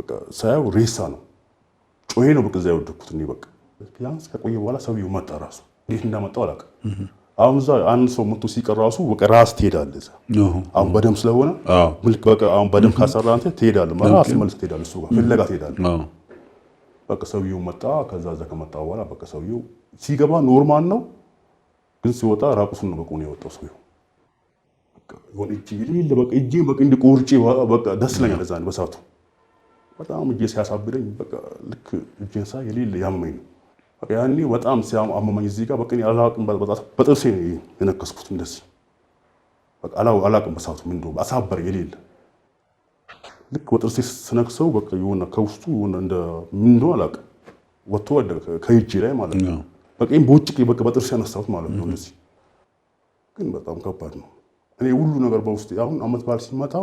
በቃ ሳያው ሬሳ ነው ጮሄ ነው በቃ እዛ ያወደኩት እኔ በቃ ቢያንስ ከቆየ በኋላ ሰውየው መጣ ራሱ እንዴት እንዳመጣው አላውቅም። አሁን እዛ አንድ ሰው መጥቶ ሲቀር ራሱ በቃ ራስ ትሄዳለህ እዛ አሁን በደም ስለሆነ ምልክ በቃ አሁን በደም ካሰራ አንተ ትሄዳለህ ራስ መልስ ትሄዳለህ እሱ ጋር ፍለጋ ትሄዳለህ። በቃ ሰውየው መጣ። ከዛ እዛ ከመጣ በኋላ በቃ ሰውየው ሲገባ ኖርማል ነው ግን ሲወጣ ራቁሱን ነው በቃ ነው የወጣው ሰውየው። በቃ ወን እጄ ይል በቃ እጄ በቃ እንድቆርጪ በቃ ደስ ለኛል እዛ በሳቱ በጣም እጄ ሲያሳብደኝ በቃ ልክ እጄን ሳይ የሌለ ያመመኝ ነው። በቃ ያኔ በጣም ሲያመመኝ እዚህ ጋር በቃ አላውቅም በጥርሴ ነው የነከስኩት እንደዚህ በቃ አላውቅም በሳቱ ምን እንደው አሳበረ የሌለ ልክ በጥርሴ ስነክሰው በቃ የሆነ ከውስጡ የሆነ እንደ ምን እንደው አላውቅም ወጥቶ ወደ ከእጄ ላይ ማለት ነው። በቃ በውጭ በቃ በጥርሴ ያነሳሁት ማለት ነው እንደዚህ። ግን በጣም ከባድ ነው። እኔ ሁሉ ነገር በውስጥ አሁን አመት በዓል ሲመጣ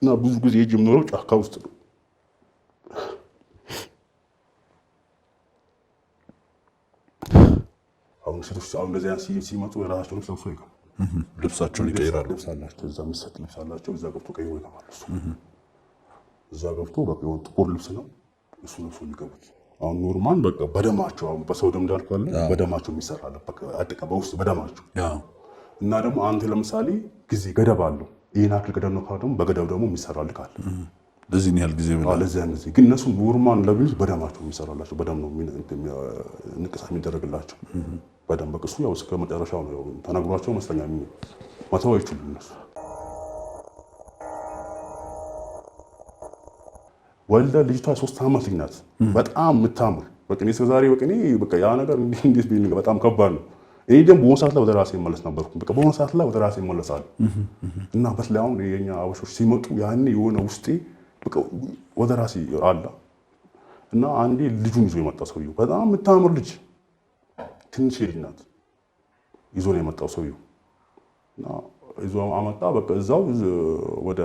እና ብዙ ጊዜ የጀመረው ጫካ ውስጥ ነው። አሁን ሴቶች አሁን እንደዚህ አይነት ሲመጡ የራሳቸውን ልብስ ለብሰው ይገባሉ። ልብሳቸውን ይቀይራሉ። ልብስ አላቸው እዛ የሚሰጥ ልብስ አላቸው። እዛ ገብቶ ቀይሮ ይገባሉ። እዛ ገብቶ በቃ የሆነ ጥቁር ልብስ ነው እሱ ለብሶ የሚገቡት። አሁን ኖርማል በቃ በደማቸው አሁን በሰው ደም እንዳልኩህ አለ በደማቸው የሚሰራል በቃ አጥቃ በውስጥ በደማቸው እና ደግሞ አንተ ለምሳሌ ጊዜ ገደብ አለው። ይሄን አክል ገደብ ነው ካለ ደግሞ በገደብ ደግሞ የሚሰራልህ ካለ ለዚህ ያህል ጊዜ ብላ ለዚህ ጊዜ ግን እነሱ ኖርማል ለብዙ በደማቸው የሚሰራላቸው በደም ነው ንቅሳት የሚደረግላቸው በደም በቃ እሱ ያው እስከ መጨረሻው ነው ተነግሯቸው መስለኛል መተው አይችሉም እነሱ። ወልዳ ልጅቷ 3 ዓመት ልጅ ናት። በጣም የምታምር በቃ እኔ እስከዛሬ በቃ ያ ነገር እንዴት ቢል በጣም ከባድ ነው። እኔ ደግሞ በሆነ ሰዓት ላይ ወደ ራሴ መለስ ነበርኩ። በቃ በሆነ ሰዓት ላይ ወደ ራሴ መለሳለሁ እና በተለይ አሁን የኛ አበሾች ሲመጡ ያኔ የሆነ ውስጤ በቃ ወደ ራሴ አለ እና አንዴ ልጁን ይዞ የመጣ ሰውየው በጣም የምታምር ልጅ ትንሽ ልጅ ናት ይዞ ነው የመጣው ሰውየው እና ይዞ አመጣ። በቃ እዛው ወደ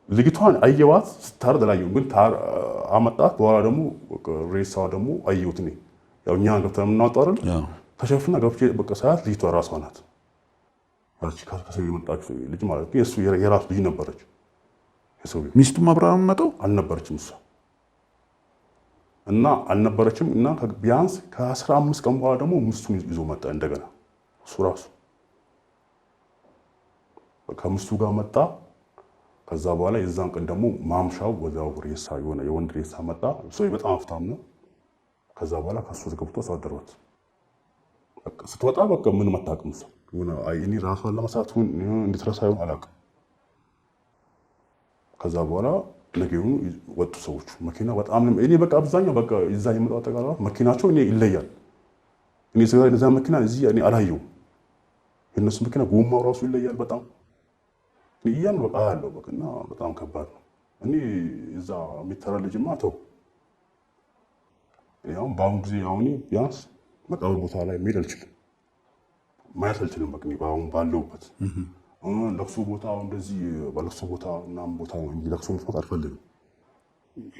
ልጅቷን አየዋት ስታርድ አላየሁም ግን አመጣት። በኋላ ደግሞ ሬሳዋ ደግሞ አየሁት እኔ ያው እኛ ገብተን የምናወጣው አይደል ተሸፍና ገብቼ በቃ ሰዓት ልጅቷ ራሷ ናት ከሰው የመጣችው ልጅ ማለት ነው። የእሱ የራሱ ልጅ ነበረች። የሰውየው ሚስቱም አብራ መጣው አልነበረችም እሷ እና አልነበረችም እና ቢያንስ ከ15 ቀን በኋላ ደግሞ ሚስቱን ይዞ መጣ እንደገና እሱ ራሱ ከምስቱ ጋር መጣ። ከዛ በኋላ የዛን ቀን ደግሞ ማምሻው ወዛው ሬሳ የሆነ የወንድ ሬሳ መጣ። እሱ በጣም አፍታም ነው። ከዛ በኋላ ከሱ ገብቶ አሳደሯት። በቃ ስትወጣ በቃ ምን መታቀም ሰው የሆነ እኔ ራሷን ለማሳት እንድትረሳ ይሆን አላውቅም። ከዛ በኋላ ነገሩን ወጡ ሰዎች መኪና በጣም እኔ በቃ አብዛኛው በቃ እዛ የመጣው አጠቃላይ መኪናቸው እኔ ይለያል። እኔ እዛ መኪና እዚህ እኔ አላየሁም። የነሱ መኪና ጎማው ራሱ ይለያል በጣም ይያን በቃ ያለው በቃና በጣም ከባድ ነው። እኔ እዛ የሚተራ ልጅማ ተው ያው በአሁኑ ጊዜ አሁን ቢያንስ መቃብር ቦታ ላይ መሄድ አልችልም ማየት አልችልም። በቃ አሁን ባለውበት ለቅሶ ቦታ እንደዚህ በለቅሶ ቦታ እናም ቦታ እንጂ ለቅሶ መስማት አልፈልግም።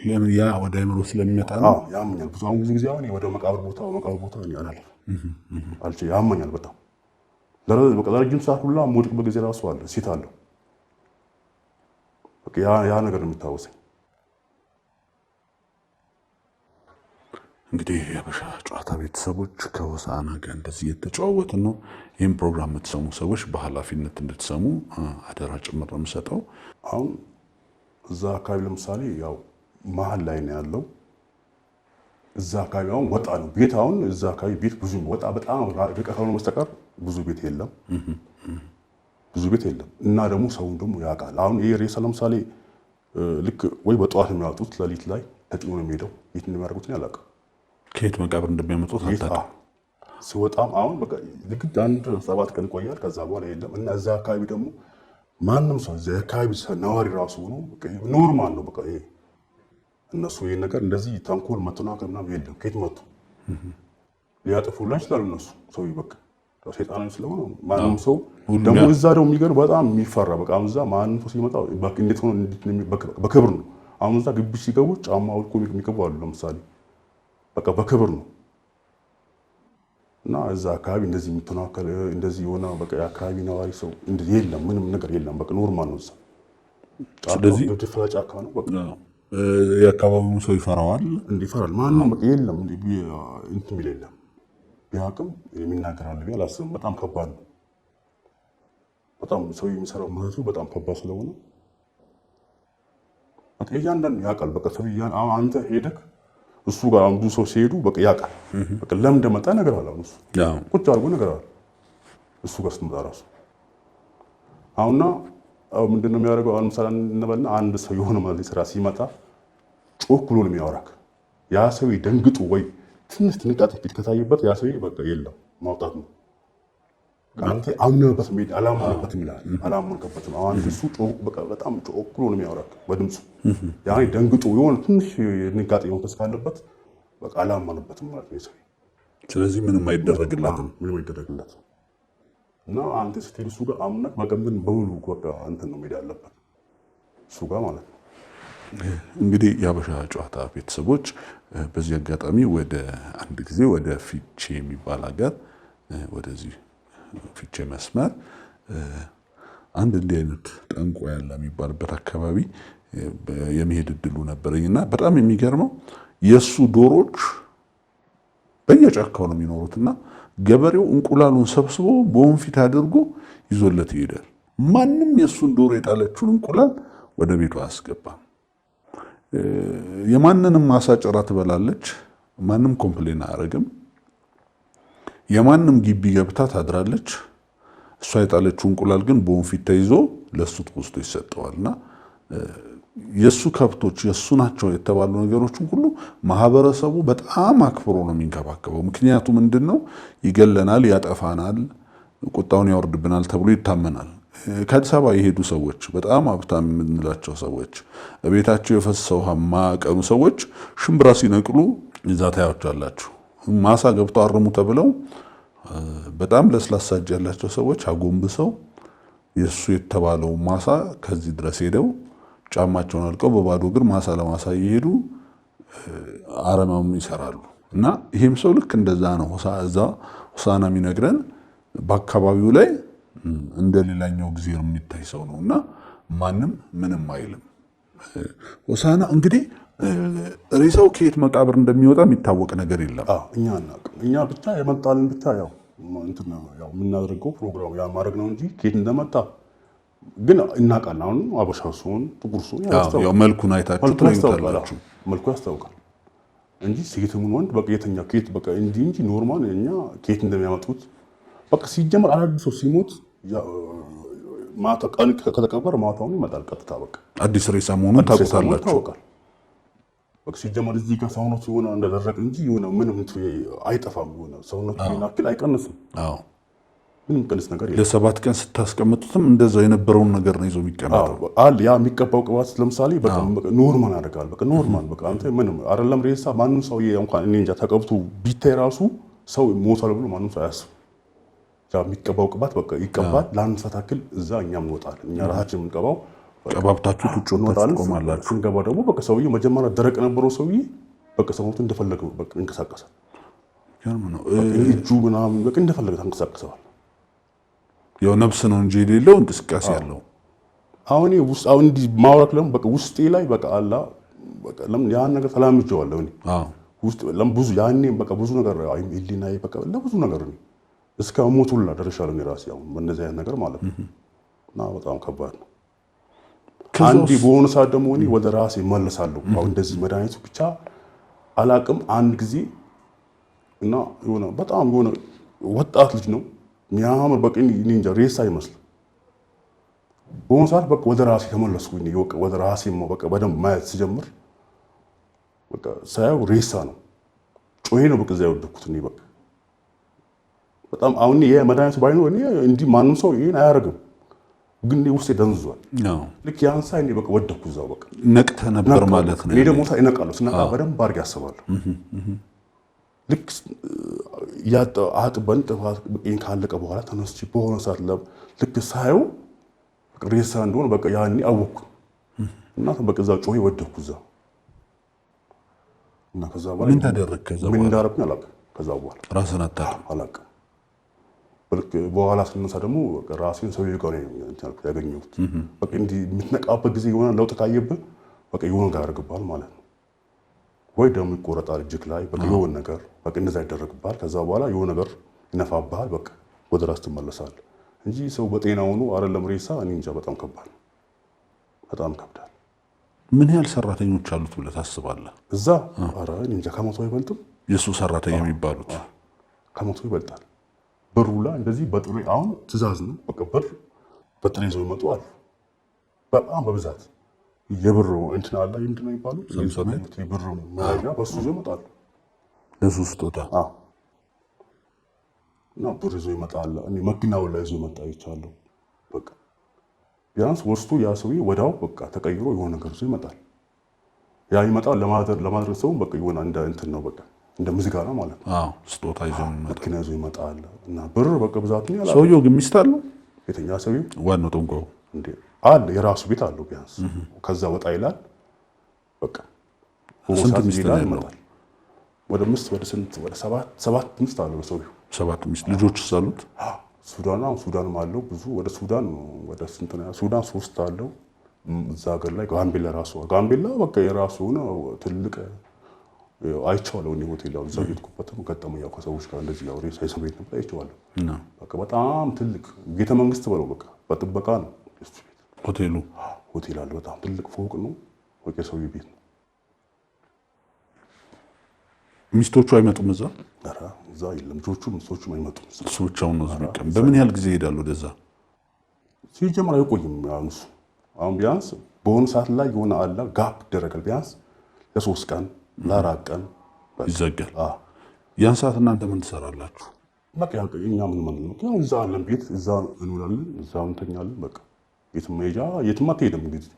ለምን ያ ወደ አይምሮ ስለሚመጣ ነው ያመኛል። ብዙ አሁን ጊዜ አሁን ወደ መቃብር ቦታ እኔ አላለሁ አልችልም ያመኛል በጣም በቃ ለረጅም ሰዓት ሁላ የምወድቅበት ጊዜ ራሱ አለ ሲት አለው በቃ ያ ነገር ነው የሚታወሰኝ። እንግዲህ የሀበሻ ጨዋታ ቤተሰቦች ከሆሳዕና ጋር እንደዚህ እየተጨዋወትን ነው። ይህን ፕሮግራም የምትሰሙ ሰዎች በኃላፊነት እንድትሰሙ አደራ ጭምር ነው የምሰጠው። አሁን እዛ አካባቢ ለምሳሌ ያው መሀል ላይ ነው ያለው። እዛ አካባቢ አሁን ወጣ ነው ቤት አሁን እዛ አካባቢ ቤት ብዙ ወጣ በጣም ርቀት ነው በስተቀር ብዙ ቤት የለም እና ደግሞ ሰውን ደግሞ ያውቃል። አሁን ይሄ ሬሳ ለምሳሌ ልክ ወይ በጠዋት የሚያወጡት ሌሊት ላይ ተጭኖ ነው የሚሄደው። የት እንደሚያደርጉት አላውቅም። ከየት መቃብር እንደሚያመጡት አታውቅም። ሲወጣም አሁን በቃ ልክ 7 ቀን ይቆያል። ከዛ በኋላ የለም እና እዛ አካባቢ ደግሞ ማንም ሰው እዛ አካባቢ ነዋሪ ራሱ ነው ኖርማል ነው በቃ ይሄ እነሱ ይሄን ነገር እንደዚህ ተንኮል መተናከል ምናምን የለም። ከየት መጡ ሊያጠፉላ ይችላሉ እነሱ ሰው በቃ ሰይጣናዊ ስለሆነ ማንም ሰው ደግሞ እዛ ደግሞ የሚገርም በጣም የሚፈራ በቃ እዛ ማንም ሰው ሲመጣ እንዴት ሆኖ በክብር ነው። አሁን እዛ ግቢ ሲገቡ ጫማ አውልቆ የሚገቡ አሉ ለምሳሌ በቃ በክብር ነው እና እዛ አካባቢ እንደዚህ የሚተናከል እንደዚህ የሆነ በቃ የአካባቢ ነዋሪ ሰው እንደዚህ የለም፣ ምንም ነገር የለም። በቃ ኖርማል ነው እዛ። ስለዚህ ድፍራ ጫካ ነው በቃ። የአካባቢው ሰው ይፈራዋል፣ እንዲፈራል ማንም በቃ የለም፣ እንትን የሚል የለም። ቢያውቅም የሚናገራል ብዬ አላስብም። በጣም ከባድ ነው። በጣም ሰው የሚሰራው ማለት በጣም ከባድ ስለሆነ በቃ እያንዳንዱ ያውቃል። በቃ ሰው አንተ ሄደክ እሱ ጋር ብዙ ሰው ሲሄዱ በቃ ያውቃል። በቃ ለምን እንደመጣ ነገር አለ እሱ ቁጭ አድርጎ ነገር አለ እሱ ጋር ስትመጣ ራሱ አሁንና ምንድነው የሚያደርገው? አሁን ምሳሌ እንበልና አንድ ሰው የሆነ ማለት ስራ ሲመጣ ጮክ ብሎ ነው የሚያወራክ። ያ ሰው ደንግጦ ወይ ትንሽ ጥንቃቄ ፊት ከታየበት ያ ሰው በቃ የለም ማውጣት ነው። አንተ አምነህበት ሜዳ አላማንበትም ይላል። አላማንከበትም አሁን እሱ ጮክ በቃ በጣም ጮክ ብሎ ነው የሚያወራክ በድምፁ። ያኔ ደንግጦ የሆነ ትንሽ ንቃጤ መንፈስ ካለበት በቃ አላማንበትም ማለት ነው ሰው። ስለዚህ ምንም አይደረግላትም፣ ምንም አይደረግላትም። እና አንተ ስትሄድ እሱ ጋር አምነህ በቃ ምን በሙሉ በቃ አንተ ነው ሜዳ ያለበት እሱ ጋር ማለት ነው። እንግዲህ የሀበሻ ጨዋታ ቤተሰቦች በዚህ አጋጣሚ ወደ አንድ ጊዜ ወደ ፊቼ የሚባል ሀገር ወደዚህ ፊቼ መስመር አንድ እንዲህ አይነት ጠንቋ ያለ የሚባልበት አካባቢ የመሄድ እድሉ ነበረኝና በጣም የሚገርመው የሱ ዶሮች በየጫካው ነው የሚኖሩትና ገበሬው እንቁላሉን ሰብስቦ በወንፊት አድርጎ ይዞለት ይሄዳል። ማንም የሱን ዶሮ የጣለችውን እንቁላል ወደ ቤቱ አያስገባም። የማንንም ማሳ ጭራ ትበላለች። ማንም ኮምፕሌን አያደርግም። የማንም ግቢ ገብታ ታድራለች። እሷ የጣለችው እንቁላል ግን በወንፊት ተይዞ ለሱ ተወስዶ ይሰጠዋልና የሱ ከብቶች የሱ ናቸው የተባሉ ነገሮችን ሁሉ ማህበረሰቡ በጣም አክብሮ ነው የሚንከባከበው። ምክንያቱ ምንድነው? ይገለናል፣ ያጠፋናል፣ ቁጣውን ያወርድብናል ተብሎ ይታመናል። ከአዲስ አበባ የሄዱ ሰዎች በጣም ሀብታም የምንላቸው ሰዎች ቤታቸው የፈሰሰው ማቀኑ ሰዎች ሽምብራ ሲነቅሉ እዛ ታያቸዋላችሁ። ማሳ ገብተው አርሙ ተብለው በጣም ለስላሳ እጅ ያላቸው ሰዎች አጎንብሰው የሱ የተባለው ማሳ ከዚህ ድረስ ሄደው ጫማቸውን አልቀው በባዶ እግር ማሳ ለማሳ እየሄዱ አረማም ይሰራሉ። እና ይሄም ሰው ልክ እንደዛ ነው። እዛ ሆሳዕና የሚነግረን በአካባቢው ላይ እንደ ሌላኛው ጊዜ የሚታይ ሰው ነው እና ማንም ምንም አይልም። ሆሳዕና እንግዲህ ሬሳው ከየት መቃብር እንደሚወጣ የሚታወቅ ነገር የለም። እኛ አናውቅም። እኛ ብቻ የመጣልን ብቻ ያው የምናደርገው ፕሮግራም ያ ማድረግ ነው እንጂ ከየት እንደመጣ ግን እናውቃለን። አሁን አበሻ ሲሆን ጥቁር ሲሆን ያው መልኩን አይታችሁ ትለዩታላችሁ። መልኩ ያስታውቃል እንጂ ሴትም ወንድ በቃ የተኛው ከየት በቃ እንጂ ኖርማል እኛ ከየት እንደሚያመጡት በቃ ሲጀመር አዲስ ሰው ሲሞት ማታ ቀን ከተቀበረ ማታውን ይመጣል ቀጥታ በቃ አዲስ ሬሳ መሆኑን ታውቃላችሁ። በቃ ሲጀመር እዚህ ጋር ሰውነቱ የሆነ እንደደረቅ እንጂ የሆነ ምንም አይጠፋም። የሆነ ሰውነቱ ይናክል አይቀንስም። አዎ ምንም ቀንስ ነገር የለም። ለሰባት ቀን ስታስቀምጡትም እንደዛው የነበረውን ነገር ነው ይዞ የሚቀመጠው። አለ ያ የሚቀባው ቅባት ለምሳሌ በቃ ኖርማል ያደርጋል። በቃ ኖርማል በቃ አንተ ምንም አይደለም። ሬሳ ማንም ሰው እንኳን እኔ እንጃ ተቀብቶ ቢታይ ራሱ ሰው ሞቷል ብሎ ማንም ሰው አያስብ። ያ የሚቀባው ቅባት በቃ ይቀባል። ለአንድ ሰዓት ያክል እዛ እኛም እንወጣለን። እኛ ራሳችን የምንቀባው ቀባብታችሁ ትጮታችሁ ቆማላችሁ። ስንገባ ደግሞ በቃ ሰውዬው መጀመሪያ ደረቅ ነበረው ሰውዬ በቃ ሰውነቱ እንደፈለገ በቃ እንቀሳቀሳል። ገርም ነው። እጁ ምናምን በቃ እንደፈለገ ተንቀሳቀሰዋል። ያው ነፍስ ነው እንጂ የሌለው እንቅስቃሴ ያለው። አሁን ውስጥ አሁን እንዲህ ማውራት ለምን በቃ ውስጤ ላይ በቃ አላ በቃ ለምን ያን ነገር ተላምጄዋለሁ እኔ ውስጥ ለምን ብዙ ያኔ በቃ ብዙ ነገር አይሚሊናይ በቃ ለብዙ ነገር ነው እስከ ሞቱላ ደረሻለሁ እኔ ራሴ አሁን በእነዚህ አይነት ነገር ማለት ነው። እና በጣም ከባድ ነው። አንዴ በሆነ ሰዓት ደግሞ እኔ ወደ ራሴ መለሳለሁ። አሁን እንደዚህ መድኃኒቱ ብቻ አላቅም። አንድ ጊዜ እና የሆነ በጣም የሆነ ወጣት ልጅ ነው የሚያምር በቃ እኔ እንጃ ሬሳ አይመስልም። በሆነ ሰዓት በቃ ወደ ራሴ ተመለስኩኝ። ወደ ራሴ በቃ በደንብ ማየት ሲጀምር በቃ ሳየው ሬሳ ነው። ጮሄ ነው በቃ እዛ ያወደኩት እኔ በቃ በጣም አሁን ይሄ መድኃኒቱ ባይኖር እኔ እንዲህ ማንም ሰው ይሄን አያደርግም። ግን ውስጤ ደንዝዟል። ልክ ያን ሳይ እኔ በቃ ወደኩ እዛው በቃ ነቅተህ ነበር ማለት ነው። እኔ ደግሞ እነቃለሁ። ስነቃ በደንብ አድርጌ አስባለሁ። ልክ አጥበን ጥፋት ካለቀ በኋላ ተነስቼ በሆነ ሰዓት ልክ ሳየው ሬሳ እንደሆነ በቃ ያኔ አወኩ እና በቃ እዛ ጮሄ ወደኩ እዛ እና ከዛ በኋላ ምን ተደረከ? ምን እንዳደረኩኝ አላውቅም። ከዛ በኋላ ራስን አታውቅም? አላውቅም። በኋላ ስነሳ ደግሞ ራሴን ሰውዬው ጋር ነው ያገኘሁት። በቃ እንዲህ የምትነቃበት ጊዜ የሆነ ለውጥ ካየብህ በቃ የሆነ ጋር ያደርግብሃል ማለት ነው። ወይ ደግሞ ይቆረጣል እጅግ ላይ በቃ የሆነ ነገር በቃ እንደዛ ይደረግብሃል። ከዛ በኋላ የሆነ ነገር ይነፋብሃል። በቃ ወደ ራስ ትመለሳለህ እንጂ ሰው በጤና ሆኖ አይደለም ሬሳ። እኔ እንጃ በጣም ከባድ ነው፣ በጣም ከብዳል። ምን ያህል ሰራተኞች አሉት ብለህ ታስባለህ እዛ? ኧረ እኔ እንጃ ከመቶ አይበልጥም። የእሱ ሰራተኛ የሚባሉት ከመቶ ይበልጣል። ብሩ ላይ እንደዚህ በጥሬ አሁን ትእዛዝ ነው። በቃ ብር በጥሬ ይዘው ይመጡ አሉ። በጣም በብዛት የብር እንትን አለ ምንድን ነው የሚባለው? የብር መያዣ በሱ ይዘው ይመጣሉ። ለሱ ስጦታ እና ብር ይዘው ይመጣል። እኔ መኪናው ላይ ይዘው ይመጣ ይቻለሁ። በቃ ቢያንስ ወስቱ ያ ሰውዬ ወዳው በቃ ተቀይሮ የሆነ ነገር ይዘው ይመጣል። ያ ይመጣል ለማድረግ ሰው በቃ የሆነ እንደ እንትን ነው በቃ እንደ ምስጋና ማለት ነው። አዎ ስጦታ ይዘው ይመጣል። መኪና ይዘው ይመጣል እና ብር በቃ ብዛት ነው ያለው። ሰውየው ግን ሚስት አለው? የተኛ ሰውዬው ዋናው ጠንቋዩ እንዴ አለ፣ የራሱ ቤት አለው ቢያንስ። ከዛ ወጣ ይላል። በቃ ስንት ሚስት ነው ያለው? ወደ ምስት ወደ ስንት ወደ ሰባት ሚስት አለው ሰውዬው። 7 ሚስት። ልጆችስ አሉት? ሱዳንም አለው ብዙ። ወደ ሱዳን ወደ ስንት ነው? ሱዳን 3 አለው። እዛ ሀገር ላይ ጋምቤላ በቃ የራሱ ነው ትልቅ አይቼዋለሁ። እኔ ሆቴል ያው እዛው የሄድኩበትም ገጠመኝ ያው ከሰዎች ጋር እንደዚህ ያው ሬሳ ይሰሩ ቤት ነበር አይቼዋለሁ። በቃ በጣም ትልቅ ቤተ መንግስት በለው በቃ በጥበቃ ነው እሱ ቤት። ሆቴል አለ፣ በጣም ትልቅ ፎቅ ነው። በቃ የሰውዬ ቤት ነው። ሚስቶቹ አይመጡም እዛ? ኧረ እዛ የለም ልጆቹም ሚስቶቹም አይመጡም። እሱ ብቻውን ነው የሚቀም። በምን ያህል ጊዜ ይሄዳሉ ወደዛ? ሲጀምር አይቆይም። አሁን ቢያንስ በሆነ ሰዓት ላይ የሆነ አለ ጋፕ ይደረጋል። ቢያንስ ለ3 ቀን ለ4 ቀን ይዘጋል። ያን ሰዓት እናንተ ምን ትሰራላችሁ? በቃ እኛ ምን ማለት ነው? ያው እዛ አለን ቤት፣ እዛ እንውላለን፣ እዛ እንተኛለን። በቃ የትም አትሄድም። እንግዲህ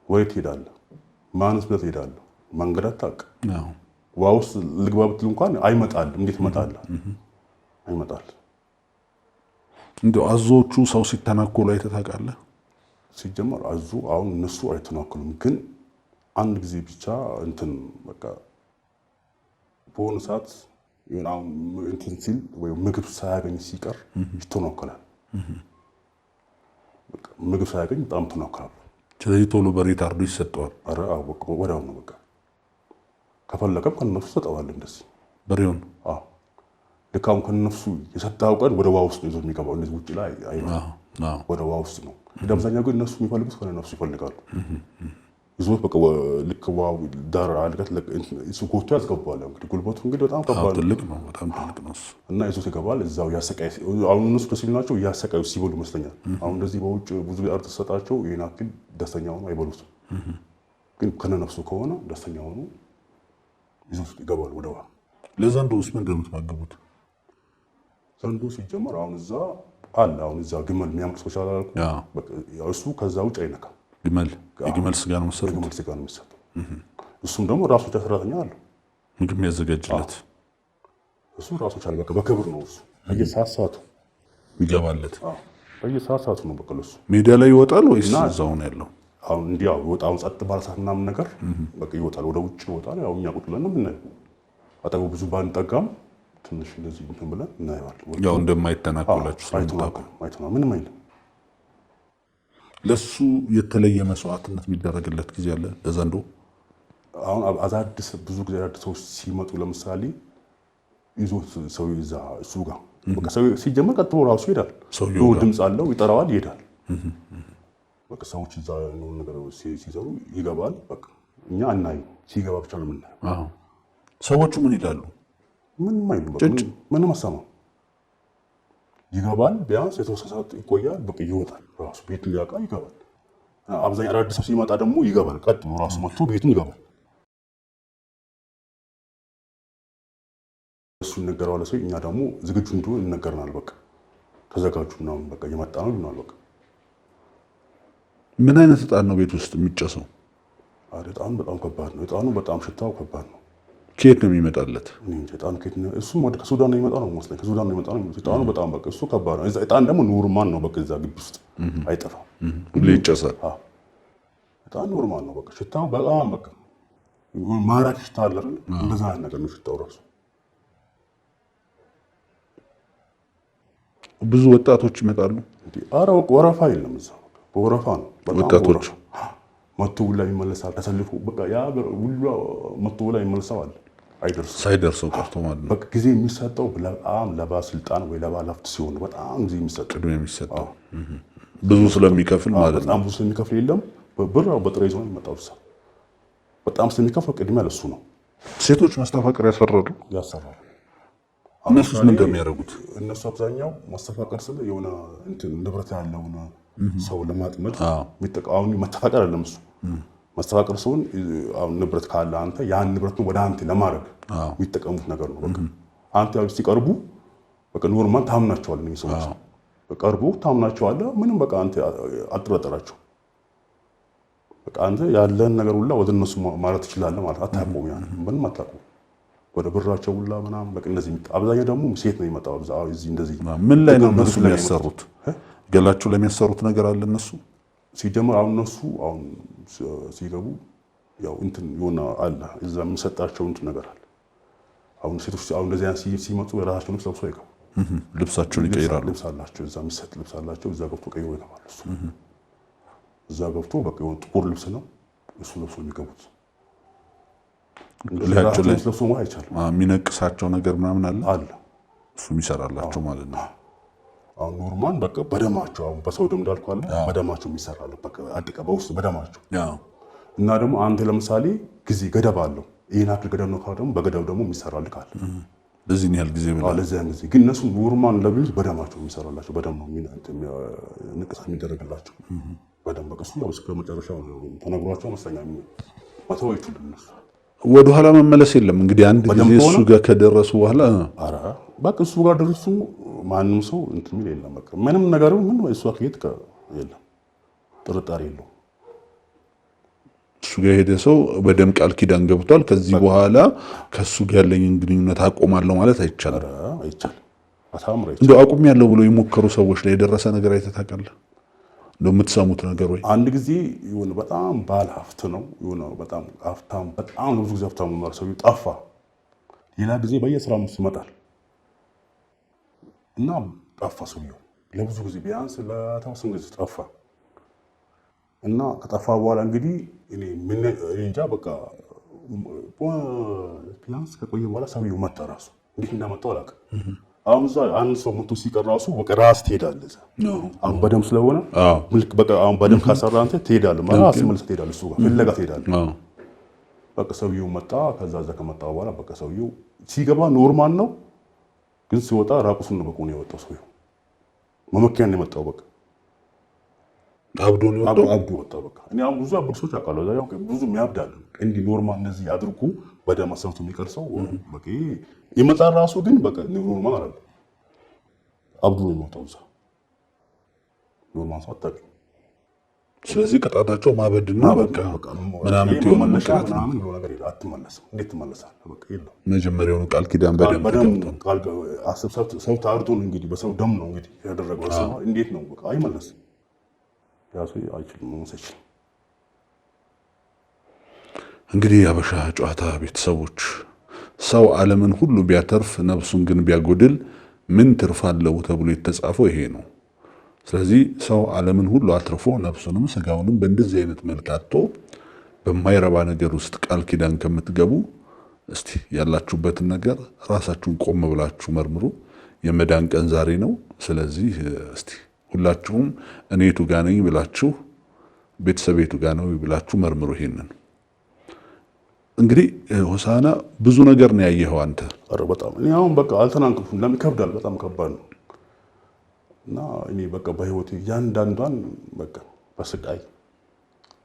ወዴት ትሄዳለህ? ማንስ ብለህ ትሄዳለህ? መንገድ አታውቅም። ውሃ ውስጥ ልግባ ብትል እንኳን አይመጣልም። እንዴት ትመጣለህ? አይመጣልም። እንደው አዞዎቹ ሰው ሲተናኮሉ አይተህ ታውቃለህ? ሲጀመር አዞ አሁን እነሱ አይተናኮሉም፣ ግን አንድ ጊዜ ብቻ እንትን በቃ በሆነ ሰዓት እንትን ሲል ወይ ምግብ ሳያገኝ ሲቀር ይተናኮላል። በቃ ምግብ ሳያገኝ በጣም ይተናኮላል። ስለዚህ ቶሎ በሬት አርዶ ይሰጠዋል። ኧረ በቃ ወዲያው ነው በቃ ከፈለገም ከነፍሱ ሰጠዋል። እንደዚህ በሬውን ልክ አሁን ከነፍሱ የሰጠው ቀን ወደ ውሃ ውስጥ ነው ይዞ የሚገባው። እንደዚህ ውጭ ላይ ወደ ውሃ ውስጥ ነው። አብዛኛው ግን እነሱ የሚፈልጉት ከነፍሱ ይፈልጋሉ። ይዞት በቃ ልክ ውሃው ዳር አልገት እሱ ጎቶ ያስገባዋል። እንግዲህ ጉልበቱ እንግዲህ በጣም ከባድ ትልቅ ነው፣ በጣም ትልቅ ነው እና ይዞት ይገባል። እዛው ያሰቃይ። አሁን እነሱ ደስ ይላቸው ያሰቃዩ ሲበሉ ይመስለኛል። አሁን እንደዚህ በውጭ ብዙ አርት ተሰጣቸው ይሄን አክል ደስተኛ ሆኖ አይበሉትም። ግን ከነፍሱ ከሆነ ደስተኛ ሆኖ ይዞት ይገባል ወደ ውሃ። ለዘንዶስ ምንድን ነው የምትመግቡት? ዘንዶ ሲጀመር አሁን እዛ አለ። አሁን እዛ ግመል የሚያምር ሰዎች አላልኩ? እሱ ከዛ ውጭ አይነካም። የግመል ስጋ ነው የሚሰጠው። የግመል ስጋ ነው የሚሰጠው። እሱም ደግሞ ራሱ ሰራተኛ አለው ምግብ የሚያዘጋጅለት። እሱ ራሱ ቻለ በቃ በክብር ነው እሱ በየሰዓቱ ይገባለት። በየሰዓቱ ነው በቃ እሱ ሜዳ ላይ ይወጣል ወይስ እዛው ነው ያለው? አሁን እንዲያው ይወጣው ጸጥ ባለ ሰዓት ምናምን ነገር በቃ ይወጣል፣ ወደ ውጭ ይወጣል። ያው እኛ ቁጭ ብለን ነው የምናየው። አጠገቡ ብዙ ባንጠጋም ትንሽ እንደዚህ እንትን ብለን እናየዋለን። ያው እንደማይተናኮላችሁ ስለምታውቁ ምንም አይልም። ለሱ የተለየ መስዋዕትነት የሚደረግለት ጊዜ አለ ለዘንዶ? አሁን ብዙ ጊዜ አዳዲስ ሰዎች ሲመጡ ለምሳሌ ይዞት ሰው ይዛ እሱ ጋር በቃ ሰው ሲጀመር ቀጥሎ ራሱ ይሄዳል። ሰው ድምፅ አለው፣ ይጠራዋል፣ ይሄዳል። በቃ ሰዎች እዛ ነው ነገር ሲሰሩ ይገባል። በቃ እኛ አናዩ፣ ሲገባ ብቻ ነው የምናየው። ሰዎቹ ምን ይላሉ? ምንም አይሉ፣ ምንም አሰማው። ይገባል፣ ቢያንስ የተወሰነ ሰዓት ይቆያል። በቃ ይወጣል፣ ራሱ ቤቱን ሊያውቃ ይገባል። አብዛኛው አዳዲስ ሰው ሲመጣ ደግሞ ይገባል፣ ቀጥሎ ራሱ መጥቶ ቤቱን ይገባል። እሱ ይነገረዋል ለሰው፣ እኛ ደግሞ ዝግጁ እንደሆነ ይነገርናል። በቃ ተዘጋጁ ምናምን በቃ እየመጣ ነው ይሆናል። በቃ ምን አይነት ዕጣን ነው ቤት ውስጥ የሚጨሰው? ዕጣኑ በጣም ከባድ ነው። ዕጣኑ በጣም ሽታው ከባድ ነው። ከየት ነው የሚመጣለት? ዕጣኑ ከየት ነው? እሱም ወደ ከሱዳን ነው የሚመጣው ነው መሰለኝ። ከሱዳን ነው የሚመጣው ነው። ዕጣኑ በጣም በቃ እሱ ከባድ ነው። ዕጣን ደግሞ ኖርማል ነው። በቃ እዛ ግቢ ውስጥ አይጠፋም፣ ሁሌ ይጨሳል። ዕጣን ኖርማል ነው። በቃ ሽታው በጣም በቃ ማራኪ ሽታ አለ አይደል? እንደዛ አይነት ነገር ነው ሽታው ራሱ። ብዙ ወጣቶች ይመጣሉ። ኧረ ወረፋ የለም እዛ በወረፋ ነው ወጣቶች መቶ ሁላ ይመለሳል ተሰልፎ በቃ ያ ሁሉ መቶ ሁላ ይመለሳል አለ አይደርስም ሳይደርሰው ቀርቶ ማለት ነው። በቃ ጊዜ የሚሰጠው በጣም ለባለስልጣን ወይ ለባለሀብት ሲሆን በጣም ጊዜ የሚሰጠው ቅድሚያ የሚሰጠው ብዙ ስለሚከፍል ማለት ነው። በጣም ብዙ ስለሚከፍል የለም ብር በጥሬ ይዞ ነው የሚመጣው እዛ በጣም ስለሚከፍል ቅድሚያ ለሱ ነው። ሴቶች ማስተፋቀር ያሰራሉ። እነሱስ ምን እንደሚያደርጉት? እነሱ አብዛኛው ማስተፋቀር ስለ የሆነ እንትን ንብረት ያለውን ሰው ለማጥመድ የሚጠቃው መተፋቀር አይደለም እሱ ማስተፋቀር ሲሆን አሁን ንብረት ካለ አንተ ያን ንብረት ወደ አንተ ለማድረግ የሚጠቀሙት ነገር ነው። በቃ አንተ ያው ሲቀርቡ በቃ ኖርማል ታምናቸዋለህ ነው ሰዎች ቀርቡ ታምናቸዋለህ ምንም በቃ አንተ አጥረጠራቸው በቃ አንተ ያለን ነገር ሁላ ወደ እነሱ ማለት ትችላለህ ማለት አታቆም ያን ምንም አታቆም ወደ ብራቸው ሁላ ምናምን በቃ እንደዚህ አብዛኛው ደግሞ ሴት ነው የሚመጣው አብዛኛው እዚህ እንደዚህ ምን ላይ ነው እነሱ የሚያሰሩት? ገላቸው ለሚያሰሩት ነገር አለ እነሱ ሲጀምር አሁን እነሱ አሁን ሲገቡ ያው እንትን የሆነ አለ እዛ የሚሰጣቸው እንትን ነገር አለ። አሁን ሴቶች አሁን እንደዚህ አይነት ሲመጡ የራሳቸው ልብስ ለብሰው ይገቡ ልብሳቸውን ይቀይራሉ። ልብስ አላቸው እዛ የሚሰጥ ልብስ አላቸው እዛ ገብቶ ቀይሮ ይገባሉ። እሱ እዛ ገብቶ በቃ የሆነ ጥቁር ልብስ ነው እሱ ለብሶ የሚገቡት ለያቸው ላይ ለብሶ ማለት አይቻልም። የሚነቅሳቸው ነገር ምናምን አለ እሱ የሚሰራላቸው ማለት ነው። አሁን ኖርማል በቃ በደማቸው አሁን በሰው ደም እንዳልኩ አለ በደማቸው የሚሰራል በቃ አጥቀ በውስጥ በደማቸው እና ደግሞ አንተ ለምሳሌ ጊዜ ገደብ አለው ይሄን አክል ገደብ ነው ካለ ደግሞ በገደብ ደግሞ የሚሰራል ካለ ለዚህ ያህል ጊዜ ብላ ለዚህ ጊዜ ግን እነሱ ኖርማል ለብልጅ በደማቸው የሚሰራላቸው በደም ነው ንቅሳት የሚደረግላቸው በደም በቃ እሱ ያው እስከ መጨረሻው ተነግሯቸው መሰለኝ መተው አይችሉም እነሱ ወደ ኋላ መመለስ የለም። እንግዲህ አንድ ጊዜ እሱ ጋር ከደረሱ በኋላ አረ በቃ እሱ ጋር ደርሱ ማንም ሰው እንትን የሚል የለም። በቃ ምንም ነገር ምን እሱ አክየት የለም ጥርጣሬ የለውም። እሱ ጋር ሄደ ሰው በደም ቃል ኪዳን ገብቷል። ከዚህ በኋላ ከሱ ጋር ያለኝን ግንኙነት አቆማለሁ ማለት አይቻልም። አረ አይቻልም። አታምሮ እንደው አቁም ያለው ብሎ የሞከሩ ሰዎች ላይ የደረሰ ነገር አይተታቀለ እንደው የምትሰሙት ነገር ወይ? አንድ ጊዜ የሆነ በጣም ባለ ሀብት ነው የሆነ በጣም ሀብታም በጣም ብዙ ጊዜ ሀብታም ነው ሰው ጠፋ። ሌላ ጊዜ በየ15 ይመጣል እና ጠፋ ሰውየው ለብዙ ጊዜ ቢያንስ ለተወሰነ ጊዜ ጠፋ እና ከጠፋ በኋላ እንግዲህ እኔ እንጃ በቃ ቢያንስ ከቆየ በኋላ ሰውየው መጣ ራሱ እንዴት እንዳመጣው አላውቅም። አሁን እዛ አንድ ሰው መቶ ሲቀር ራሱ በቃ ራስ ትሄዳለህ። አሁን በደም ስለሆነ ምልክ በቃ አሁን በደም ካሰራ አንተ ትሄዳለህ ማለት መልስ ትሄዳለህ እሱ ጋር ፍለጋ ትሄዳለህ። በቃ ሰውየው መጣ። ከዛ ከመጣ በኋላ በቃ ሰውየው ሲገባ ኖርማል ነው ግን ሲወጣ ራቁቱን ነው በቃ ነው የወጣው። ሰውየው መመኪያን ነው የመጣው። በቃ አብዶ ነው የወጣው። አብዶ ወጣ። በቃ እኔ አሁን ብዙ አብርሶች አውቃለሁ። እዛ ያው ብዙ የሚያብዳል እንዲህ ኖርማል እነዚህ አድርጉ በደም አሰብቶ የሚቀርሰው በቃ ይመጣ ራሱ ግን በቃ ኖርማል አይደለም። አብዶ ነው የወጣው። እዛ ኖርማል ሰው አጣቂ። ስለዚህ ቅጣታቸው ማበድና በቃ ምናምን ተመለሻ ምናምን ነው ነገር ይላል። አትመለስም። እንዴት ትመለሳለህ? በቃ የለም መጀመሪያውኑ ቃል ኪዳን በደም ቃል ሰው ታርዶ ነው እንግዲህ በሰው ደም ነው እንግዲህ ያደረገው ሰው እንዴት ነው በቃ አይመለስም። ያሱ አይችልም መመሰች። እንግዲህ የሀበሻ ጨዋታ ቤተሰቦች ሰው ዓለምን ሁሉ ቢያተርፍ ነፍሱን ግን ቢያጎድል ምን ትርፍ አለው ተብሎ የተጻፈው ይሄ ነው። ስለዚህ ሰው ዓለምን ሁሉ አትርፎ ነፍሱንም ስጋውንም በእንደዚህ አይነት መልክ አጥቶ በማይረባ ነገር ውስጥ ቃል ኪዳን ከምትገቡ እስቲ ያላችሁበትን ነገር ራሳችሁን ቆም ብላችሁ መርምሩ። የመዳን ቀን ዛሬ ነው። ስለዚህ እስቲ ሁላችሁም እኔ የቱ ጋ ነኝ ብላችሁ ቤተሰብ የቱ ጋ ነው ብላችሁ መርምሩ። ይሄንን እንግዲህ ሆሳና ብዙ ነገር ነው ያየኸው አንተ። አረ በጣም እኔ አሁን በቃ አልተናንቅኩም። ለምን ይከብዳል፣ በጣም ከባድ ነው እና እኔ በቃ በህይወቴ እያንዳንዷን በቃ በስቃይ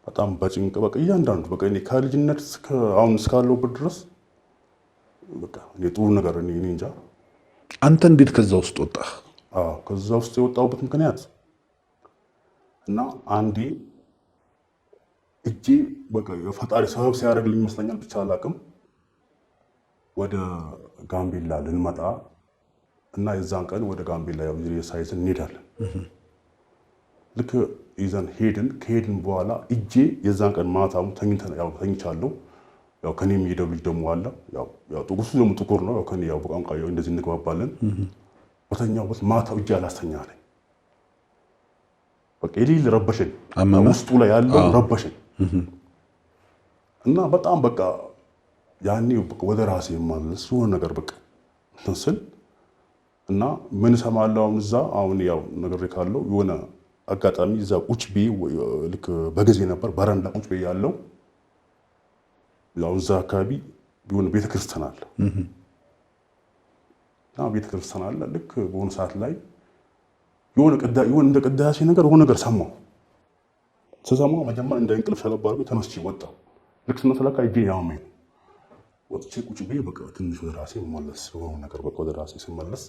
በጣም በጭንቅ በቃ እያንዳንዱ በቃ እኔ ከልጅነት አሁን እስካለሁበት ድረስ በቃ እኔ ጥሩ ነገር እኔ እንጃ። አንተ እንዴት ከዛ ውስጥ ወጣህ? ከዛ ውስጥ የወጣሁበት ምክንያት እና አንዴ እጄ በቃ የፈጣሪ ሰበብ ሲያደርግልኝ ይመስለኛል፣ ብቻ አላውቅም። ወደ ጋምቤላ ልንመጣ እና የዛን ቀን ወደ ጋምቤላ ያው ሳይዘን እንሄዳለን። ልክ ይዘን ሄድን። ከሄድን በኋላ እጄ የዛን ቀን ማታሙ ተኝቻለሁ። ያው ከኔ የሚሄደው ልጅ ደግሞ አለ። ያው ጥቁሱ ደግሞ ጥቁር ነው። ያው ከኔ ያው በቋንቋ እንደዚህ እንግባባለን በተኛውበት ማታው እጄ አላስተኛ አለኝ። በቃ የሌለ ረበሸኝ፣ ውስጡ ላይ ያለው ረበሸኝ እና በጣም በቃ ያኔ ወደ ራሴ ማለት የሆነ ነገር በቃ እንትን ስል እና ምን እሰማለሁ አሁን ያው ነገር ካለው የሆነ አጋጣሚ እዛ ቁጭ ብዬ ልክ በጊዜ ነበር በረንዳ ቁጭ ብዬ ያለው ያው እዛ አካባቢ የሆነ ቤተክርስቲያን አለ እና ቤተክርስቲያን አለ። ልክ በሆነ ሰዓት ላይ የሆነ እንደ ቅዳሴ ነገር የሆነ ነገር ሰማሁ። ስሰማው መጀመሪያ እንደ እንቅልፍ ሸለብ አድርጎ ተነስቼ ወጣሁ። ልክ ስነተለካ እጄ ያመመኝ ወጥቼ ቁጭ ብዬ በቃ ትንሽ ወደ ራሴ መመለስ የሆነ ነገር በቃ ወደ ራሴ ስመለስ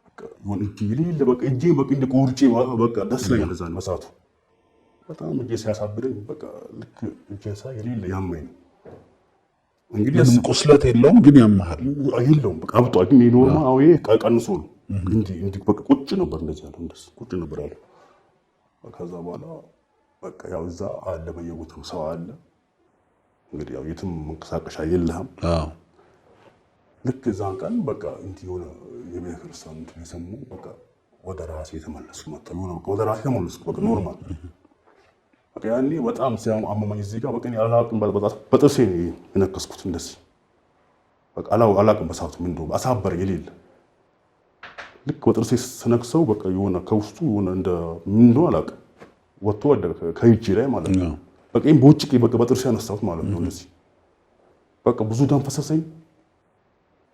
በቃ የሆነ እጄ የሌለ በቃ እጄ በቃ እንደ ቆርጬ በቃ ደስ ይለኛል። እዛ በሰዓቱ በጣም እጄ ሲያሳብደኝ በቃ ልክ እጄ ሳይ የሌለ ያመኝ እንግዲህ ምንም ቁስለት የለውም ግን ያመሃል የለውም በቃ አብጧል። ግን ኖርማል አዎ ይሄ ቀንሶ ነው እንጂ በቃ ቁጭ ነበር እንደዚህ ያለው እንደዚህ ቁጭ ነበር ያለው። ከዛ በኋላ በቃ ያው እዛ አለ በየቦታው ሰው አለ እንግዲህ ያው የትም መንቀሳቀሻ የለህም። ልክ እዛን ቀን በቃ እንትን የሆነ የቤተክርስቲያን እንትን የሰሙ በቃ ወደ ራሴ የተመለስኩ መጣሁ። ወደ ራሴ ተመለስኩ በቃ ኖርማል በቃ ያኔ በጣም ሲያመመኝ እዚህ ጋር በቃ አላውቅም በጥርሴ የነከስኩት እንደዚህ በቃ አላውቅም በሰዓቱ ምን እንደሆነ አሳበረ የሌለ ልክ በጥርሴ ስነክሰው በቃ የሆነ ከውስጡ የሆነ እንደ ምን እንደሆነ አላውቅም ወጥቶ ወደቀ ከእጄ ላይ ማለት ነው። በቃ ይሄን በውጭ በቃ በጥርሴ ያነሳሁት ማለት ነው። እንደዚህ በቃ ብዙ ደም ፈሰሰኝ።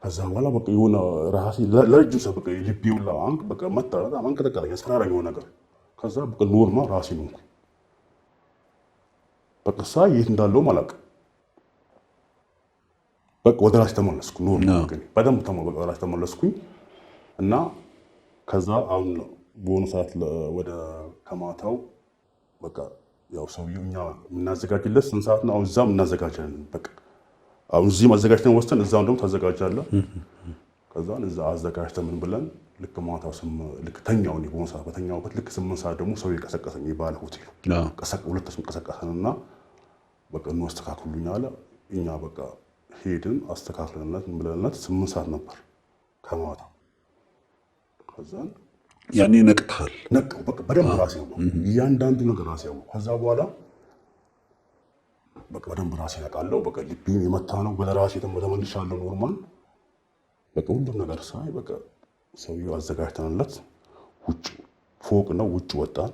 ከዛ በኋላ በቃ የሆነ ራሴ ለረጅም ሰዓት በቃ ልቤው ለአንቅ በቃ መታ በጣም አንቀጠቀጠኝ ያስፈራራኝ የሆነ ነገር። ከዛ በቃ ኖርማል ራሴ ነው በቃ ሳይ የት እንዳለውም አላውቅም። በቃ ወደ ራሴ ተመለስኩ። ኖርማል ግን በደንብ ወደ ራሴ ተመለስኩኝ እና ከዛ አሁን በሆነ ሰዓት ወደ ከማታው በቃ ያው ሰውዬው እኛ የምናዘጋጅለት ስንት ሰዓት ነው? አሁን እዛም እናዘጋጃለን። በቃ አሁን እዚህም አዘጋጅተን ወስተን እዛም ደግሞ ታዘጋጃለህ። ከዛን እዛ አዘጋጅተን ምን ብለን ልክ ማታው ልክ ተኛው ነው በሆነ ሰዓት በተኛውበት ልክ 8 ሰዓት ደግሞ ሰው የቀሰቀሰኝ የባለ ሆቴሉ ሁለቱም ቀሰቀሰንና በቃ እንወስተካክሉኝ አለ። እኛ በቃ ሄድን አስተካክለንለት ምን ብለንለት 8 ሰዓት ነበር ከማታው። ከዛን ያኔ ነቅታል ነቀው በቃ በደንብ ራሴ ነው እያንዳንዱ ነገር ራሴ ነው። ከዛ በኋላ በቃ በደንብ ራሴ ነቃለሁ። በቃ ልቤን የመታ ነው በራሴ ተመልሻለሁ ኖርማል በቃ ሁሉም ነገር ሳይ በቃ ሰውዬው አዘጋጅተንለት ውጭ ፎቅ ነው ውጭ ወጣን።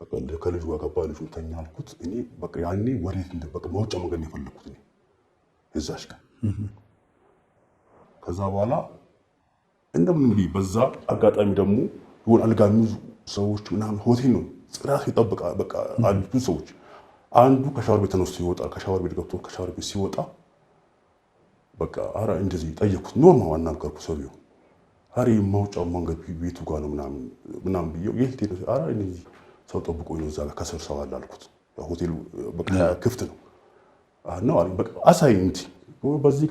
በቃ ከልጁ ጋር ገባ ልጁ ተኛ አልኩት። እኔ በቃ ያኔ ወዴት በቃ መውጫ መንገድ ነው የፈለኩት እኔ እዛሽ ጋር ከዛ በኋላ እንደምን እንግዲህ በዛ አጋጣሚ ደግሞ የሆነ አልጋ የሚይዙ ሰዎች ምናምን ሆቴል ነው ጽዳት ይጠብቃል። በቃ አሉ ብዙ ሰዎች። አንዱ ከሻወር ቤት ተነስቶ ይወጣል። ከሻወር ቤት ገብቶ ከሻወር ቤት ሲወጣ በቃ አረ እንደዚህ ጠየኩት። ኖርማል አናገርኩት ሰውዬው። አረ የማውጫው መንገድ ቤቱ ጋር ነው ምናምን ብዬው የት ሄደ? አረ እንደዚህ ሰው ጠብቆኝ ነው እዛ ጋር ከስር ሰው አለ አልኩት። ሆቴሉ በቃ ክፍት ነው ነው አለኝ። በቃ አሳይ እንጂ በዚህ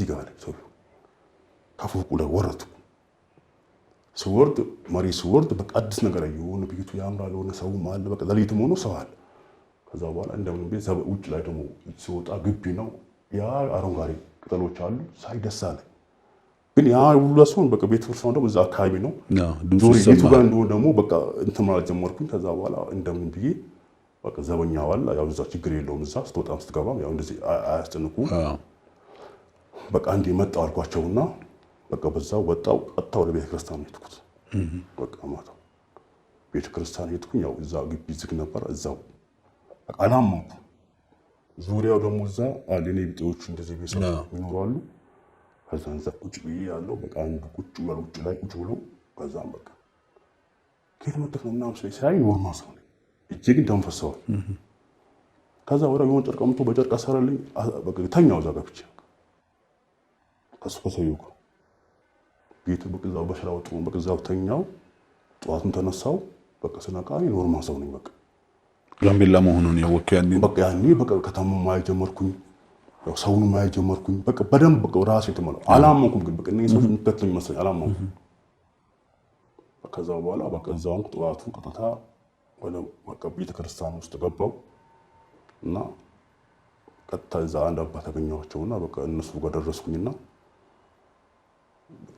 ጋር አለ ሰውዬው። ከፎቁ ላይ ወረድኩ። ስወርድ መሬት ስወርድ በቃ አዲስ ነገር የሆነ ቤቱ ያምራል። የሆነ ሰውም አለ በቃ ሌሊትም ሆኖ ሰው አለ። ከዛ በኋላ እንደምን ቤት ውጭ ላይ ደግሞ ሲወጣ ግቢ ነው ያ አረንጓዴ ቅጠሎች አሉ ሳይ ደስ አለኝ። ግን ያ ሁሉ ሰውን በቃ ቤተክርስቲያኑ ደግሞ እዛ አካባቢ ነው ቤቱ ጋር እንደሆነ ደግሞ በቃ እንትን ማለት ጀመርኩኝ። ከዛ በኋላ እንደምን ብዬ በቃ ዘበኛ ዋላ ያው እዛ ችግር የለውም እዛ ስትወጣም ስትገባም ያው እንደዚህ አያስጨንቁም። በቃ እንዴ መጣሁ አልኳቸውና በቃ በዛው ወጣው ቀጥታ ወደ ቤተክርስቲያን ሄድኩት። በቃ ማታው ቤተክርስቲያን ሄድኩኝ። ያው እዛ ግቢ ዝግ ነበር። እዛው በቃ አላመንኩም። ዙሪያው ደግሞ እዛ አለኔ ቢጤዎች እንደዚህ ቤተሰብ ይኖራሉ። ከዛ እዛ ቁጭ ብዬ ያለው በቃ አንዱ ቁጭ ብሎ ውጭ ላይ ቁጭ ብሎ ከዛም በቃ ከየት መጥተህ ነው ምናምን ሳይ ኖርማል ሰው ነኝ። እጄ ግን ደም ፈሰዋል። ከዛ ወዲያው የሆነ ጨርቅ አምጥቶ በጨርቅ አሰራልኝ። በቃ ተኛው እዛ ገብቼ ከሰውዬው ጋር ቤቱ በቅዛው በሽራ ወጡ በቅዛው ተኛው። ጠዋትም ተነሳው በቃ ስነቃ ኖርማል ሰው ነኝ። በቃ ጋምቤላ መሆኑን ያወቀ ያኔ በቃ ከተማው ማየት ጀመርኩኝ። ያው ሰውን ማየት ጀመርኩኝ። በቃ በደንብ በቃ ራሴ ተመለ አላመንኩም። ግን በቃ እነዚህ ሰዎች ምትከተሉኝ መስሎኝ አላመንኩም። ከዛ በኋላ በቃ እዛው ጠዋቱ ቀጥታ ወደ በቃ ቤተክርስቲያን ውስጥ ገባው እና ቀጥታ እዛ አንድ አባት አገኘኋቸውና በቃ እነሱ ጋር ደረስኩኝና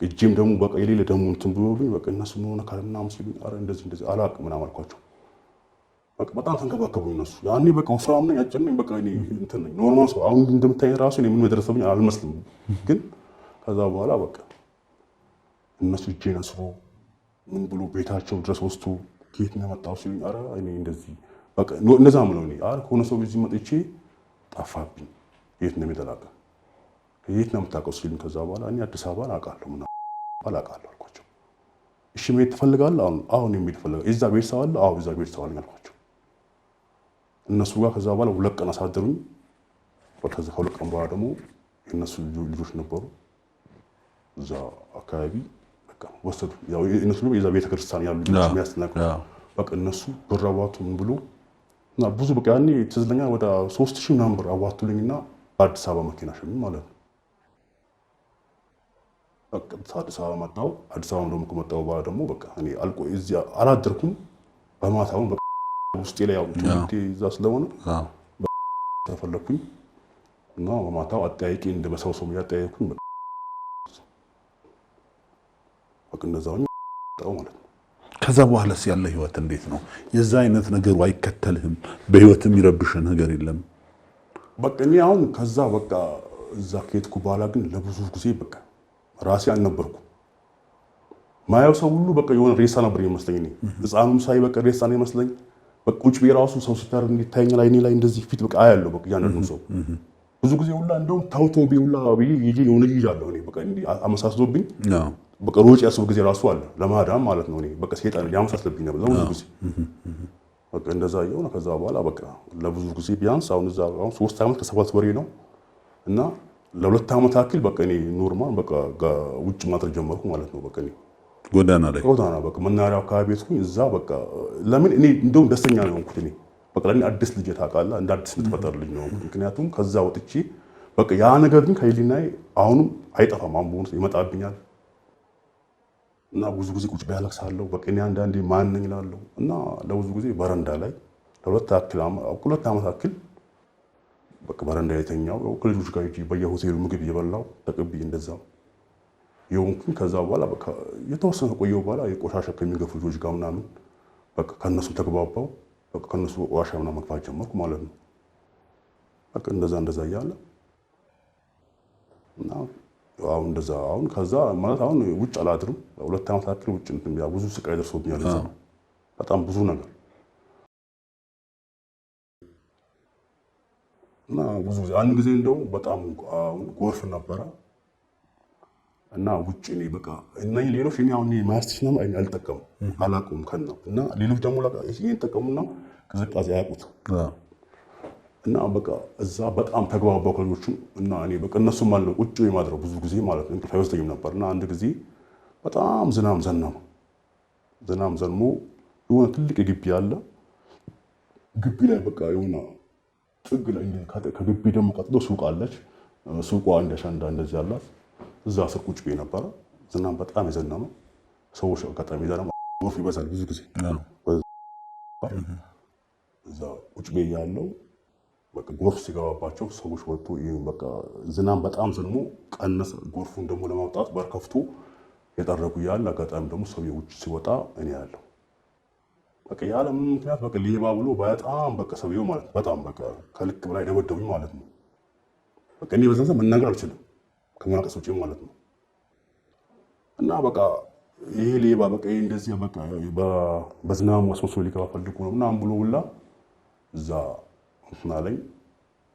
እጄም ደግሞ በቃ የሌለ ደግሞ እንትን ብሎብኝ በቃ እነሱ ምን ሆነ ካለና ሙስሊም አረ እንደዚህ አላውቅም ምናምን አልኳቸው። በቃ በጣም ተንከባከቡኝ እነሱ። ያኔ በቃ ወፍራም ነኝ አጭር ነኝ በቃ እኔ እንትን ነኝ ኖርማል ሰው። አሁን እንደምታይ ራሱ እኔ ምን መድረሰብኝ አልመስልም። ግን ከዛ በኋላ በቃ እነሱ እጄን አስሮ ምን ብሎ ቤታቸው ድረስ ወስዶ ከየት ነው የመጣው ሲሉኝ አረ እኔ እንደዚህ በቃ እንደዛ ምለው እኔ አረ ከሆነ ሰው እዚህ መጥቼ ጠፋብኝ የት ነው የሚጠላቀ የት ነው የምታውቀው ሲሉኝ ከዛ በኋላ እኔ አዲስ አበባን አውቃለሁ ምናምን አውቃለሁ አልኳቸው። እሺ መሄድ ትፈልጋለህ? አሁን የሚሄድ ፈልጋለሁ። እዛ ቤት ሰው አለ? አዎ እዛ ቤት ሰው አለኝ አልኳቸው። እነሱ ጋር ከዛ በኋላ 2 ቀን አሳደሩኝ። ከዛ 2 ቀን በኋላ ደግሞ የእነሱ ልጆች ነበሩ እዛ አካባቢ በቃ ወሰዱ። ያው እነሱ ነው የዛ ቤተክርስቲያን ያሉ ልጆች የሚያስተናግዱ በቃ እነሱ ብር አዋጡ ምን ብሎ እና ብዙ በቃ ያኔ ትዝለኛ ወደ 3000 ምናምን ብር አዋጡልኝና አዲስ አበባ መኪና ሸኙኝ ማለት ነው። በቃ አዲስ አበባ መጣሁ። አዲስ አበባ ደግሞ ከመጣሁ በኋላ ደግሞ በቃ እኔ አልቆ እዚያ አላደርኩም። በማታውን በቃ ውስጤ ላይ ያው ትንቴ እዛ ስለሆነ ተፈለኩኝ እና በማታው አጠያይቄ እንደ በሰው ሰው ያጠያይኩኝ በቃ እንደዛው ነው ማለት ነው። ከዛ በኋላስ ያለ ህይወት እንዴት ነው? የዛ አይነት ነገሩ አይከተልህም? በህይወትም ይረብሽ ነገር የለም? በቃ እኔ አሁን ከዛ በቃ እዛ ከሄድኩ በኋላ ግን ለብዙ ጊዜ በቃ ራሴ አልነበርኩም። ማየው ሰው ሁሉ በቃ የሆነ ሬሳ ነበር የሚመስለኝ። እኔ ህፃኑም ሳይ በቃ ሬሳ ነው የሚመስለኝ። በቃ ቁጭ ብዬ ራሱ ሰው ሲታር እንዲታየኛል አይኔ ላይ እንደዚህ ፊት በቃ አያለሁ። በቃ ያንደው ሰው ብዙ ጊዜ ሁላ እንደውም ታውቶ ቢውላ ቢይ ይጂ የሆነ ይጃለሁ እኔ በቃ እንዲ አመሳስሎብኝ በቃ ሮጭ ያስብ ጊዜ ራሱ አለ ለማዳም ማለት ነው። እኔ በቃ ሰይጣን ያመሳስለብኝ ነበር ብዙ ጊዜ በቃ እንደዛ የሆነ ከዛ በኋላ በቃ ለብዙ ጊዜ ቢያንስ አሁን እዛ አሁን 3 ዓመት ከ7 ወሬ ነው እና ለ2 ዓመት አክል በቃ እኔ ኖርማል በቃ ውጭ ማድረግ ጀመርኩ ማለት ነው። በቃ እኔ ጎዳና በቃ መናሪያው አካባቢ ቤትኩኝ እዛ በቃ ለምን እኔ እንደውም ደስተኛ ነው የሆንኩት። እኔ በቃ ለኔ አዲስ ልጅ ታውቃለህ እንደ አዲስ ልትፈጠርልኝ ነው። ምክንያቱም ከዛ ወጥቼ በቃ ያ ነገር ግን ከህሊናዬ አሁንም አይጠፋም። አሁን በሆነ ይመጣብኛል እና ብዙ ጊዜ ቁጭ ባያለቅሳለሁ። በቃ እኔ አንዳንዴ ማን ነኝ እላለሁ እና ለብዙ ጊዜ በረንዳ ላይ ለ2 ዓመት አክል በቃ በረንዳ ላይ ተኛው። ከልጆች ጋር ሂጂ በየሆቴሉ ምግብ እየበላሁ ተቀብዬ እንደዛው የሆንኩኝ። ከዛ በኋላ በቃ የተወሰነ ቆየሁ። በኋላ የቆሻሻ ከሚገፉ ልጆች ጋር ምናምን በቃ ከነሱ ተግባባው። በቃ ከነሱ ቆሻሻ ምናምን መግፋት ጀመርኩ ማለት ነው። በቃ እንደዛ እያለ እና አሁን እንደዛ አሁን ከዛ ማለት አሁን ውጭ አላድርም። 2 ዓመት አክል ውጭ እንትን ያ ብዙ ስቃይ ደርሶብኛል። እዛ በጣም ብዙ ነገር እና ብዙ አንድ ጊዜ እንደው በጣም ጎርፍ ነበረ እና ውጭ እኔ በቃ እነዚህ ሌሎች እኔ አሁን ማስተሽና አልጠቀሙም አላውቅም ከነ እና ሌሎች ደግሞ ይሄን ተጠቀሙና ቅዝቃዜ አያውቁት እና በቃ እዛ በጣም ተግባባው ከልጆቹ እና እኔ በቃ እነሱም አለ ቁጭ የማድረው ብዙ ጊዜ ማለት ነው። እንቅልፍ አይወስደኝም ነበር እና አንድ ጊዜ በጣም ዝናብ ዘንሞ የሆነ ትልቅ ግቢ አለ። ግቢ ላይ በቃ የሆነ ጥግ ላይ ከግቢ ደግሞ ቀጥሎ ሱቅ አለች። ሱቋ እንደ ሸንዳ እንደዚህ አላት። እዛ ስር ቁጭ ብዬ ነበረ። ዝናብ በጣም የዘነበው ሰዎች አጋጣሚ ደግሞ ጎርፍ ይበዛል ብዙ ጊዜ እዛ ቁጭ ብዬ ያለው በቃ ጎርፍ ሲገባባቸው ሰዎች ወጥቶ በቃ ዝናብ በጣም ዘንሞ ቀነሰ። ጎርፉን ደግሞ ለማውጣት በር ከፍቶ የጠረጉ ያለ አጋጣሚ ደግሞ ሰው ውጭ ሲወጣ እኔ ያለው በቃ ያለ ምክንያት በቃ ሌባ ብሎ በጣም በቃ ሰውየው ማለት በጣም በቃ ከልክ በላይ ደበደቡኝ ማለት ነው። በቃ እኔ በዛን ሰዓት መናገር አልችልም ከመናቀስ ውጪ ማለት ነው። እና በቃ ይሄ ሌባ በቃ ይሄ እንደዚህ በቃ በዝናብ አስመስሎ ሊገባ ፈልጎ ነው ምናምን ብሎ ሁላ እዛ እንትና ላይ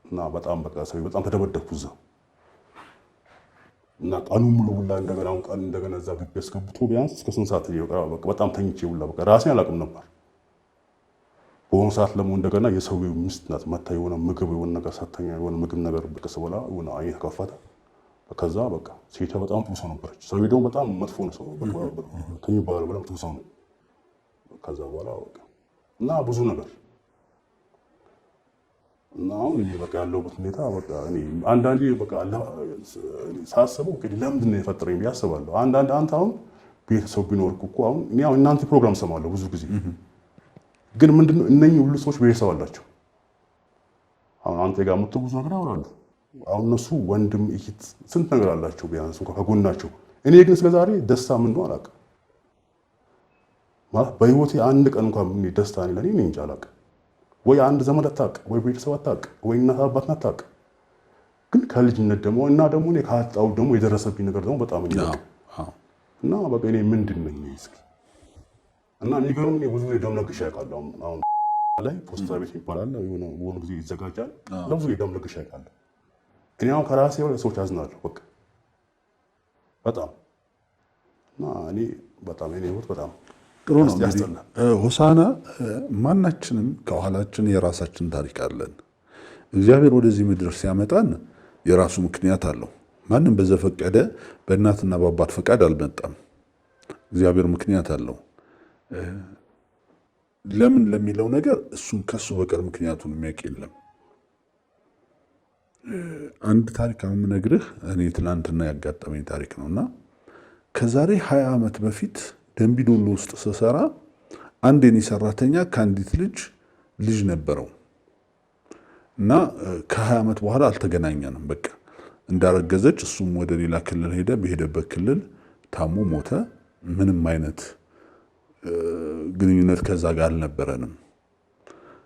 እና በጣም በቃ ሰውየው በጣም ተደበደብኩ እዛ እና ቀኑን ሙሉ ሁላ እንደገና ቀን እንደገና እዛ ግቢ አስገብቶ ቢያንስ እስከ 8 ሰዓት በቃ በጣም ተኝቼ ሁላ በቃ ራሴን አላውቅም ነበር። በሆነ ሰዓት ደግሞ እንደገና የሰውየው ሚስት ናት መታ የሆነ ምግብ የሆነ ነገር ሰተኛ የሆነ ምግብ ነገር በቃ ስበላ የሆነ አይኔ ተከፈተ። ከዛ በቃ ሴቷ በጣም ጥሩ ሰው ነበረች። ሰውየው ደግሞ በጣም መጥፎ ነው ሰው በቃ ከሚባለው በጣም ጥሩ ሰው ነው። ከዛ በኋላ በቃ እና ብዙ ነገር እና አሁን በቃ ያለውበት ሁኔታ በቃ እኔ አንዳንዴ በቃ ሳስበው እንግዲህ ለምንድን ነው የፈጠረኝ ብዬ አስባለሁ። አንተ አሁን ቤተሰብ ቢኖርኩ እኮ አሁን እኔ አሁን እናንተ ፕሮግራም ሰማለሁ ብዙ ጊዜ ግን ምንድነው እነኚህ ሁሉ ሰዎች ቤተሰብ አላቸው። አሁን አንተ ጋር መጥቶ ብዙ ነገር ያወራሉ። አሁን እነሱ ወንድም እህት ስንት ነገር አላቸው ቢያንስ ከጎናቸው። እኔ ግን ስለዛሬ ደስታ ምን ነው አላውቅም። ማለት በህይወቴ አንድ ቀን እንኳን ምን ደስታ ነው ለኔ እንጃ አላውቅም። ወይ አንድ ዘመድ አታውቅ፣ ወይ ቤተሰብ አታውቅ፣ ወይ እናት አባት አታውቅ። ግን ከልጅነት ደግሞ እና ደግሞ እኔ ካጣው ደግሞ የደረሰብኝ ነገር ደግሞ በጣም ይልቅ እና በቃ እኔ ምንድን ነኝ እስኪ እና የሚገርም እኔ ብዙ ደም ለግሼ አውቃለሁ። አሁን ላይ ፖስታ ቤት ይባላል የሆነ ጊዜ ይዘጋጃል። ለብዙ ደም ለግሼ አውቃለሁ። ግን ያው ከራሴ ወደ ሰዎች አዝናለሁ በቃ በጣም እና እኔ በጣም እኔ ህይወት በጣም ጥሩ ነው። እንግዲህ ሆሳዕና ማናችንም ከኋላችን የራሳችን ታሪክ አለን። እግዚአብሔር ወደዚህ ምድር ሲያመጣን የራሱ ምክንያት አለው። ማንም በዘፈቀደ በእናትና በአባት ፈቃድ አልመጣም። እግዚአብሔር ምክንያት አለው። ለምን ለሚለው ነገር እሱን ከሱ በቀር ምክንያቱን የሚያውቅ የለም። አንድ ታሪክ የምነግርህ እኔ ትናንትና ያጋጠመኝ ታሪክ ነውና ከዛሬ 20 ዓመት በፊት ደምቢዶሎ ውስጥ ስሰራ አንድ የኔ ሰራተኛ ከአንዲት ልጅ ነበረው እና ከ20 ዓመት በኋላ አልተገናኘንም። በቃ እንዳረገዘች እሱም ወደ ሌላ ክልል ሄደ። በሄደበት ክልል ታሞ ሞተ። ምንም አይነት ግንኙነት ከዛ ጋር አልነበረንም።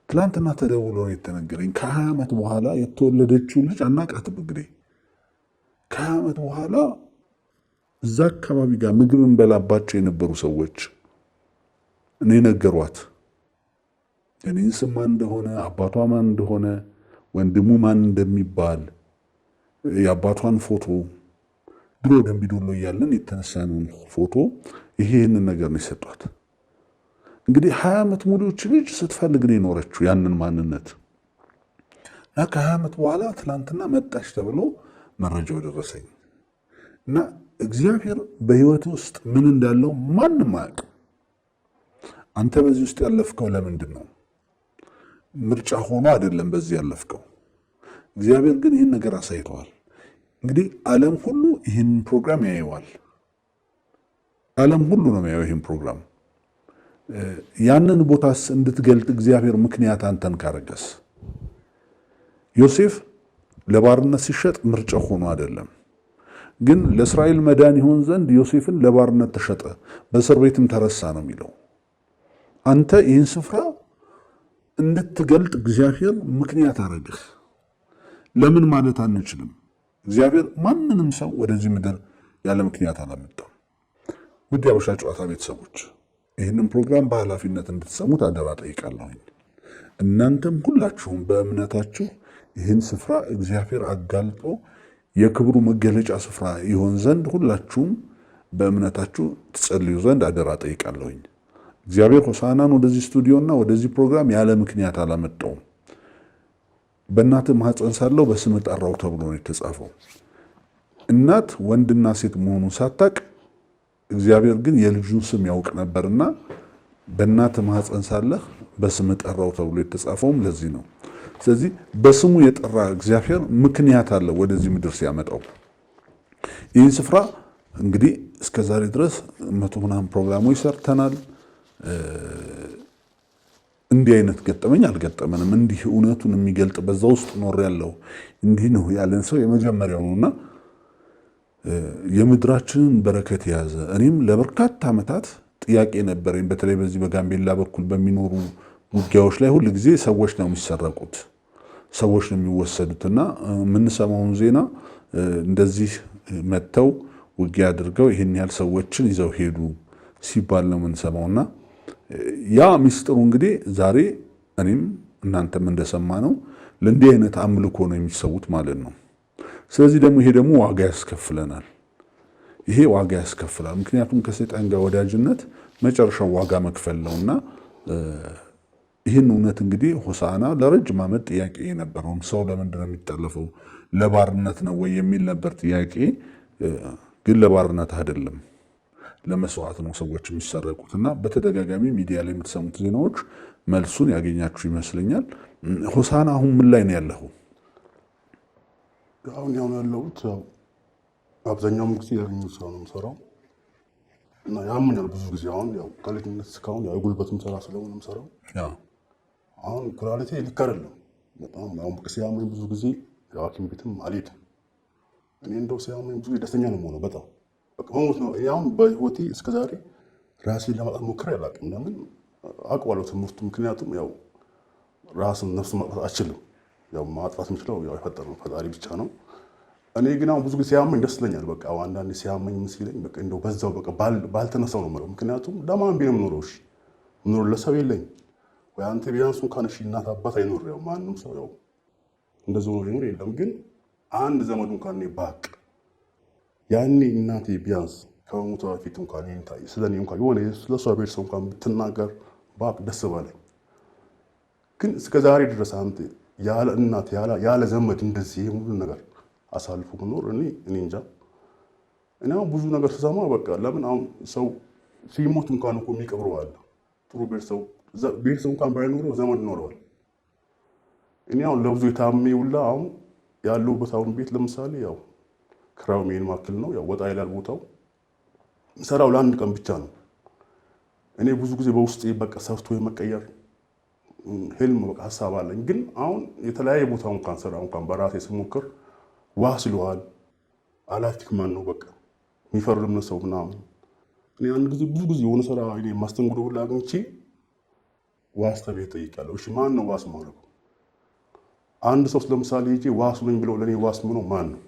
ትላንትና ተደውሎ ነው የተነገረኝ። ከ20 ዓመት በኋላ የተወለደችው ልጅ አናቃትም። እንግዲህ ከ20 ዓመት በኋላ እዛ አካባቢ ጋር ምግብ እንበላባቸው የነበሩ ሰዎች እኔ ነገሯት። እኔን ስም ማን እንደሆነ፣ አባቷ ማን እንደሆነ፣ ወንድሙ ማን እንደሚባል፣ የአባቷን ፎቶ ድሮ ደምቢዶሎ እያለን የተነሳነውን ፎቶ ይሄንን ነገር ነው የሰጧት። እንግዲህ 20 ዓመት ሙሉዎች ልጅ ስትፈልግ ነው የኖረችው ያንን ማንነት እና ከ20 ዓመት በኋላ ትላንትና መጣች ተብሎ መረጃው ደረሰኝ እና እግዚአብሔር በህይወት ውስጥ ምን እንዳለው ማንም አያውቅም። አንተ በዚህ ውስጥ ያለፍከው ለምንድን ነው? ምርጫ ሆኖ አይደለም በዚህ ያለፍከው። እግዚአብሔር ግን ይህን ነገር አሳይተዋል። እንግዲህ ዓለም ሁሉ ይህን ፕሮግራም ያየዋል። ዓለም ሁሉ ነው የሚያየው ይህን ፕሮግራም። ያንን ቦታስ እንድትገልጥ እግዚአብሔር ምክንያት አንተን ካረገስ? ዮሴፍ ለባርነት ሲሸጥ ምርጫ ሆኖ አይደለም፣ ግን ለእስራኤል መዳን ይሆን ዘንድ ዮሴፍን ለባርነት ተሸጠ፣ በእስር ቤትም ተረሳ ነው የሚለው። አንተ ይህን ስፍራ እንድትገልጥ እግዚአብሔር ምክንያት አረግህ። ለምን ማለት አንችልም። እግዚአብሔር ማንንም ሰው ወደዚህ ምድር ያለ ምክንያት አላመጣም። ውድ የሀበሻ ጨዋታ ቤተሰቦች ይህንን ፕሮግራም በኃላፊነት እንድትሰሙት አደራ ጠይቃለሁ። እናንተም ሁላችሁም በእምነታችሁ ይህን ስፍራ እግዚአብሔር አጋልጦ የክብሩ መገለጫ ስፍራ ይሆን ዘንድ ሁላችሁም በእምነታችሁ ትጸልዩ ዘንድ አደራ ጠይቃለሁኝ። እግዚአብሔር ሆሳዕናን ወደዚህ ስቱዲዮና ወደዚህ ፕሮግራም ያለ ምክንያት አላመጣውም። በእናት ማህፀን ሳለው በስም ጠራው ተብሎ ነው የተጻፈው። እናት ወንድና ሴት መሆኑን ሳታቅ እግዚአብሔር ግን የልጁን ስም ያውቅ ነበርና በእናት ማህፀን ሳለህ በስም ጠራው ተብሎ የተጻፈውም ለዚህ ነው። ስለዚህ በስሙ የጠራ እግዚአብሔር ምክንያት አለ ወደዚህ ምድር ሲያመጣው። ይህን ስፍራ እንግዲህ እስከዛሬ ድረስ 100 ምናምን ፕሮግራሞች ሰርተናል። እንዲህ አይነት ገጠመኝ አልገጠመንም። እንዲህ እውነቱን የሚገልጥ በዛ ውስጥ ኖር ያለው እንዲህ ነው ያለን ሰው የመጀመሪያው ነውና የምድራችንን በረከት የያዘ እኔም ለበርካታ ዓመታት ጥያቄ ነበረኝ። በተለይ በዚህ በጋምቤላ በኩል በሚኖሩ ውጊያዎች ላይ ሁል ጊዜ ሰዎች ነው የሚሰረቁት፣ ሰዎች ነው የሚወሰዱትና የምንሰማውን ዜና እንደዚህ መጥተው ውጊያ አድርገው ይህን ያህል ሰዎችን ይዘው ሄዱ ሲባል ነው የምንሰማውና ያ ሚስጥሩ እንግዲህ ዛሬ እኔም እናንተም እንደሰማ ነው ለእንዲህ አይነት አምልኮ ነው የሚሰዉት ማለት ነው። ስለዚህ ደግሞ ይሄ ደግሞ ዋጋ ያስከፍለናል። ይሄ ዋጋ ያስከፍላል። ምክንያቱም ከሰይጣን ጋር ወዳጅነት መጨረሻው ዋጋ መክፈል ነውና ይህን እውነት እንግዲህ ሆሳዕና ለረጅም ዓመት ጥያቄ የነበረውን ሰው ለምንድን ነው የሚጠለፈው ለባርነት ነው ወይ የሚል ነበር ጥያቄ። ግን ለባርነት አይደለም፣ ለመስዋዕት ነው ሰዎች የሚሰረቁትና በተደጋጋሚ ሚዲያ ላይ የምትሰሙት ዜናዎች መልሱን ያገኛችሁ ይመስለኛል። ሆሳዕና አሁን ምን ላይ ነው ያለው? አሁን ያለሁት አብዛኛውን ጊዜ ያገኘው ስራ ነው የምሰራው እና ያምኛል ብዙ ጊዜ አሁን ያው ከልጅነት እስካሁን ያው የጉልበትም ስራ ስለሆነ የምሰራው አሁን ኩላሊቴ ልክ አይደለም በጣም አሁን ሲያመኝ ብዙ ጊዜ ሐኪም ቤትም አልሄድም። እኔ እንደው ሲያመኝ ብዙ ደስተኛ ነው የምሆነው በጣም በቃ መሞት ነው። አሁን በህይወቴ እስከዛሬ ራሴን ለማጥፋት ሞክሬ አላውቅም። ለምን አውቀዋለሁ ትምህርቱ። ምክንያቱም ያው ራስን ነፍስ ማጥፋት አችልም። ያው ማጥፋት የምችለው ያው የፈጠረው ፈጣሪ ብቻ ነው። እኔ ግን አሁን ብዙ ጊዜ ሲያመኝ ደስ ይለኛል። በቃ አንዳንዴ ሲያመኝ ምን ሲለኝ በቃ እንደው በዛው በቃ ባልተነሳው ነው የምለው። ምክንያቱም ለማን ቢሆን የምኖረው? እሺ የምኖረው ለሰው የለኝ ወይ አንተ ቢያንስ እንኳን እሺ እናት አባት አይኖር፣ ያው ማንም ሰው ያው እንደዚህ ሆኖ ሊኖር የለም። ግን አንድ ዘመዱ እንኳን እኔ ባቅ ያኔ እናቴ ቢያንስ ከመሞቷ በፊት እንኳን ስለኔ እንኳን የሆነ ስለሷ ቤተሰብ እንኳን ብትናገር ባቅ ደስ ባለኝ። ግን እስከ ዛሬ ድረስ አንተ ያለ እናት ያለ ዘመድ እንደዚህ ሁሉ ነገር አሳልፎ መኖር እኔ እንጃ። እኔ አሁን ብዙ ነገር ስሰማ በቃ ለምን አሁን ሰው ሲሞት እንኳን እኮ የሚቀብረው አለ። ጥሩ ቤተሰብ እንኳን ባይኖረው ዘመድ ይኖረዋል። እኔ አሁን ለብዙ የታሜ ሁላ አሁን ያለሁበት አሁን ቤት ለምሳሌ ያው ክራው ሜን ማክል ነው፣ ያው ወጣ ይላል ቦታው። ሰራው ለአንድ ቀን ብቻ ነው። እኔ ብዙ ጊዜ በውስጤ በቃ ሰርቶ የመቀየር ህልም በቃ ሀሳብ አለኝ። ግን አሁን የተለያየ ቦታ እንኳን ሰራ እንኳን በራሴ ስሞክር ዋስ ይለዋል። አላፊክ ማን ነው በቃ የሚፈርም ሰው ምናምን። እኔ አንድ ጊዜ ብዙ ጊዜ የሆነ ስራ እኔ ማስተንግዶ ሁላ አግኝቼ ዋስ ተቤት ጠይቃለሁ። እሺ ማን ነው ዋስ ማድረጉ? አንድ ሰው ለምሳሌ ሂጄ ዋስ ነኝ ብለው ለኔ ዋስ ምነው ማን ነው?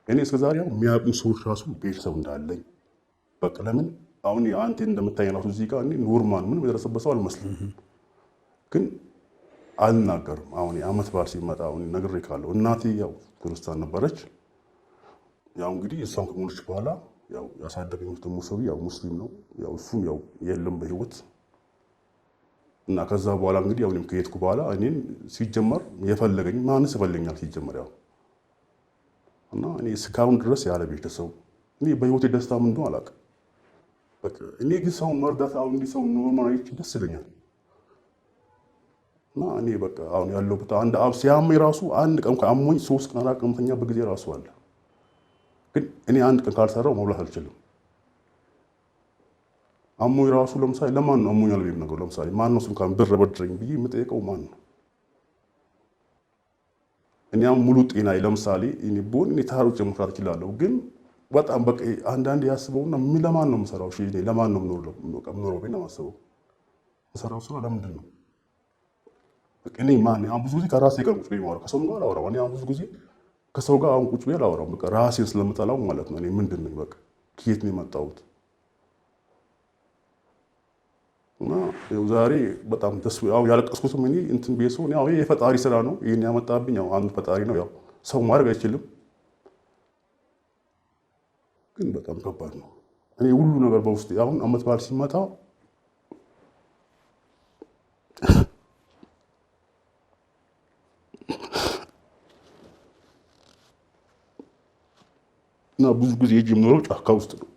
እኔ እስከዛሬ የሚያውቁ ሰዎች ራሱ ቤተሰብ እንዳለኝ በቃ ለምን አሁን አንተ እንደምታይ ራሱ እዚህ ጋር እኔ ኖርማል ምንም የደረሰበት ሰው አልመስልም። ግን አልናገርም። አሁን የዓመት በዓል ሲመጣ አሁን ነግሬ ካለው እናቴ ያው ክርስቲያን ነበረች። ያው እንግዲህ እሷን ከሞተች በኋላ ያው ያሳደገኝ ደግሞ ሰው ያው ሙስሊም ነው። ያው እሱም ያው የለም በህይወት እና ከዛ በኋላ እንግዲህ ያው እኔም ከሄድኩ በኋላ እኔን ሲጀመር የፈለገኝ ማንስ ይፈልገኛል ሲጀመር ያው እና እኔ እስካሁን ድረስ ያለ ቤተሰብ እኔ በህይወቴ ደስታ ምን እንደሆነ አላውቅም። በቃ እኔ ግን ሰው መርዳት አሁን እንዲህ ሰው ኖርማል ደስ ይለኛል። እና እኔ በቃ አሁን ያለሁበት አንድ አብ ሲያመኝ ራሱ አንድ ቀን ከአሞኝ 3 ቀን 4 ቀን የምተኛበት ጊዜ ራሱ አለ። ግን እኔ አንድ ቀን ካልሰራው መብላት አልችልም። አሞኝ ራሱ ለምሳሌ ለማን ነው አሞኛል ብዬ ነገር ለምሳሌ ማን ነው እንኳን ብር በድረኝ ብዬ የምጠይቀው ማን ነው? እኔ አሁን ሙሉ ጤና ለምሳሌ እኔ ቦን እኔ ታሮጭ መስራት እችላለሁ። ግን በጣም በቃ አንዳንዴ ያስበውና ምን ለማን ነው የምሰራው? እሺ እኔ ለማን ነው የምኖረው ብዬ ነው የማስበው። የምሰራው ስራ ለምንድን ነው? በቃ እኔ ማን አሁን ብዙ ጊዜ ከራሴ ጋር ቁጭ ብዬ ማውራት ከሰው ጋር አላወራም። እኔ አሁን ብዙ ጊዜ ከሰው ጋር አሁን ቁጭ ብዬ አላወራም። በቃ ራሴን ስለምጠላው ማለት ነው። እኔ ምንድን ነኝ? በቃ ከየት ነው የመጣሁት? እና ያው ዛሬ በጣም ደስ ያው ያለቀስኩትም እኔ እንትን ቤት ሰው ያው የፈጣሪ ስራ ነው። ይሄን ያመጣብኝ ያው አንዱ ፈጣሪ ነው። ያው ሰው ማድረግ አይችልም። ግን በጣም ከባድ ነው። እኔ ሁሉ ነገር በውስጤ አሁን ዓመት በዓል ሲመጣ እና ብዙ ጊዜ የምኖረው ጫካ ውስጥ ነው።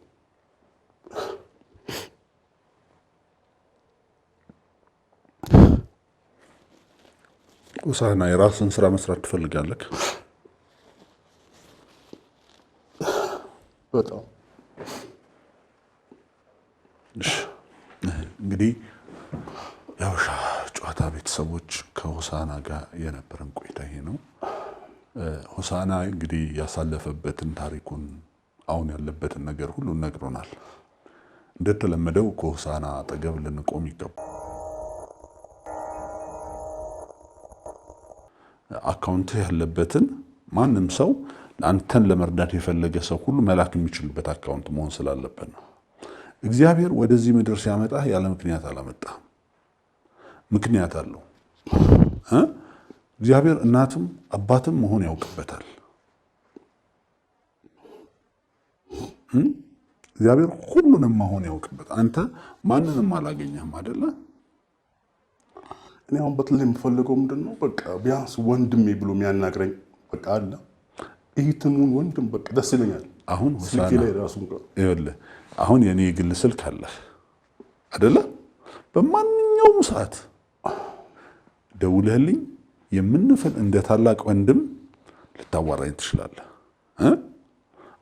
ሆሳዕና የራስን ስራ መስራት ትፈልጋለህ? በጣም እንግዲህ የሀበሻ ጨዋታ ቤተሰቦች ከሆሳዕና ጋር የነበረን ቆይታ ይሄ ነው። ሆሳዕና እንግዲህ ያሳለፈበትን ታሪኩን አሁን ያለበትን ነገር ሁሉ ነግሮናል። እንደተለመደው ከሆሳዕና አጠገብ ልንቆም ይገባል። አካውንት ያለበትን ማንም ሰው አንተን ለመርዳት የፈለገ ሰው ሁሉ መላክ የሚችልበት አካውንት መሆን ስላለበት ነው። እግዚአብሔር ወደዚህ ምድር ሲያመጣ ያለ ምክንያት አላመጣም። ምክንያት አለው። እግዚአብሔር እናትም አባትም መሆን ያውቅበታል። እግዚአብሔር ሁሉንም መሆን ያውቅበት። አንተ ማንንም አላገኘህም አይደለ? እኔ አሁን በተለይ የምፈልገው ምንድን ነው በቃ ቢያንስ ወንድሜ ብሎ የሚያናግረኝ በቃ አለ። ይህትሙን ወንድም በቃ ደስ ይለኛል። አሁን ስልኬ ላይ ራሱ ይኸውልህ አሁን የኔ የግል ስልክ አለህ አይደለ? በማንኛውም ሰዓት ደውለህልኝ የምንፈል እንደ ታላቅ ወንድም ልታዋራኝ ትችላለህ።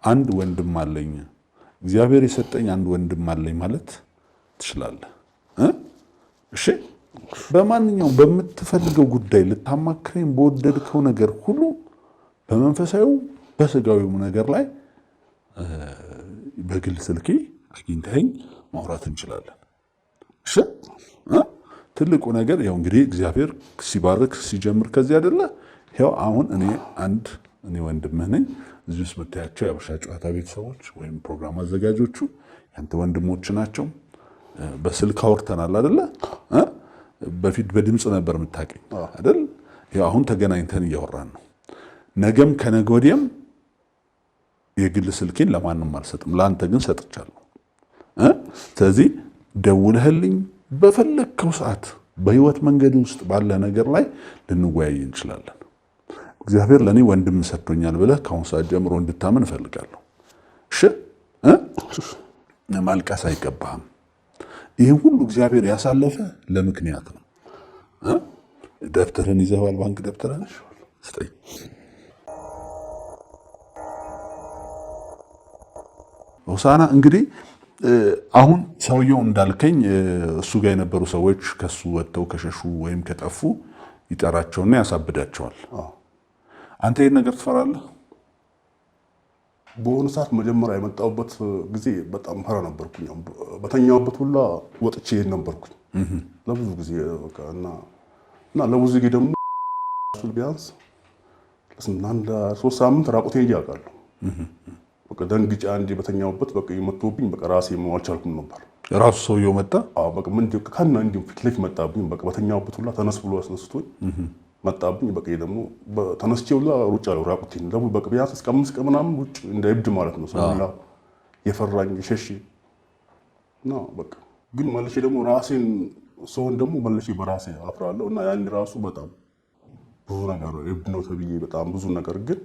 አንድ ወንድም አለኝ እግዚአብሔር የሰጠኝ አንድ ወንድም አለኝ ማለት ትችላለህ። እሺ በማንኛውም በምትፈልገው ጉዳይ ልታማክረኝ በወደድከው ነገር ሁሉ በመንፈሳዊው በስጋዊው ነገር ላይ በግል ስልኬ አግኝተኸኝ ማውራት እንችላለን። እሺ ትልቁ ነገር ያው እንግዲህ እግዚአብሔር ሲባርክ ሲጀምር ከዚህ አይደለ? ያው አሁን እኔ ወንድምህ ነኝ። እዚህ ውስጥ የምታያቸው የአበሻ ጨዋታ ቤተሰቦች ወይም ፕሮግራም አዘጋጆቹ ያንተ ወንድሞች ናቸው። በስልክ አውርተናል አይደለ? በፊት በድምፅ ነበር የምታውቀኝ አይደል? ያው አሁን ተገናኝተን እያወራን ነው። ነገም ከነገ ወዲያም የግል ስልኬን ለማንም አልሰጥም፣ ለአንተ ግን ሰጥቻለሁ። ስለዚህ ደውለህልኝ በፈለግከው ሰዓት በህይወት መንገድ ውስጥ ባለ ነገር ላይ ልንወያይ እንችላለን። እግዚአብሔር ለእኔ ወንድም ሰጥቶኛል ብለህ ከአሁን ሰዓት ጀምሮ እንድታምን እፈልጋለሁ። እሺ ማልቀስ አይገባህም። ይህን ሁሉ እግዚአብሔር ያሳለፈ ለምክንያት ነው። ደብተርን ይዘዋል፣ ባንክ ደብተርን ስጠኝ። ሆሳና እንግዲህ አሁን ሰውየው እንዳልከኝ እሱ ጋር የነበሩ ሰዎች ከሱ ወጥተው ከሸሹ ወይም ከጠፉ ይጠራቸውና ያሳብዳቸዋል። አንተ ይህን ነገር ትፈራለህ? በሆነ ሰዓት መጀመሪያ የመጣሁበት ጊዜ በጣም ፈራ ነበርኩኝ። በተኛሁበት ሁላ ወጥቼ ነበርኩኝ ለብዙ ጊዜ እና ለብዙ ጊዜ ደግሞ ቢያንስ ለስንት 3 ሳምንት ራቁቴን ያውቃለሁ። በቃ ደንግጬ አንዴ በተኛሁበት በቃ የመጥቶብኝ በቃ ራሴ አልቻልኩም ነበር። ራሱ ሰውየው መጣ። በቃ ምን ከና እንዲሁ ፊት ለፊት መጣብኝ። በቃ በተኛሁበት ሁላ ተነስ ብሎ አስነስቶኝ መጣብኝ። በቃ ደግሞ ተነስቼ ሁላ ሩጫ ነው ራቁቴን ደግሞ በቃ ቢያንስ እስከ 5 ቀን ምናምን ውጭ እንደ እብድ ማለት ነው። ሰው ሁላ የፈራኝ የሸሽ እና በቃ ግን መልሼ ደግሞ ራሴን ሰውን ደግሞ መልሼ በራሴ አፍራለሁ እና ያን ራሱ በጣም ብዙ ነገር እብድ ነው ተብዬ በጣም ብዙ ነገር ግን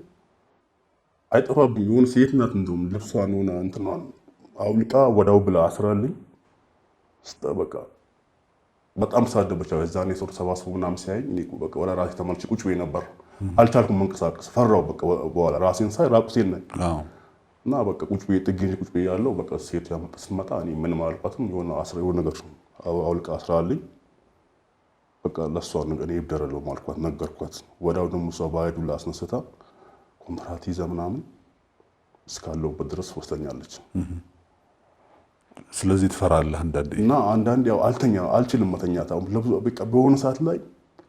አይጠፋብኝ። የሆነ ሴት ናት እንደውም ልብሷን ሆነ እንትኗን አውልቃ ወዳው ብላ አስራልኝ በቃ በጣም ሳደበቻ። እዛኔ ሰው ተሰባስቦ ምናምን ሲያይ እኔ በቃ ወደ ራሴ ተመልሼ ቁጭ ብዬ ነበር። አልቻልኩም መንቀሳቀስ፣ ፈራው። በቃ በኋላ ራሴን ሳይ ራቁቴን ነኝ እና በቃ ቁጭ ብዬ ጥጌ ቁጭ ብዬ ያለው በቃ ሴት ያመጣ ስትመጣ እኔ ምንም አልኳትም። የሆነ ነገር አውልቃ አስራልኝ በቃ ለሷ እኔ ይብደረለው ማልኳት ነገርኳት። ወዳው ደግሞ እሷ ባይዱላ አስነስታ ኮንትራት ይዘ ምናምን እስካለሁበት ድረስ ወስደኛለች። ስለዚህ ትፈራለህ አንዳንዴ? እና አንዳንዴ ያው አልችልም መተኛት። አሁን በቃ በሆነ ሰዓት ላይ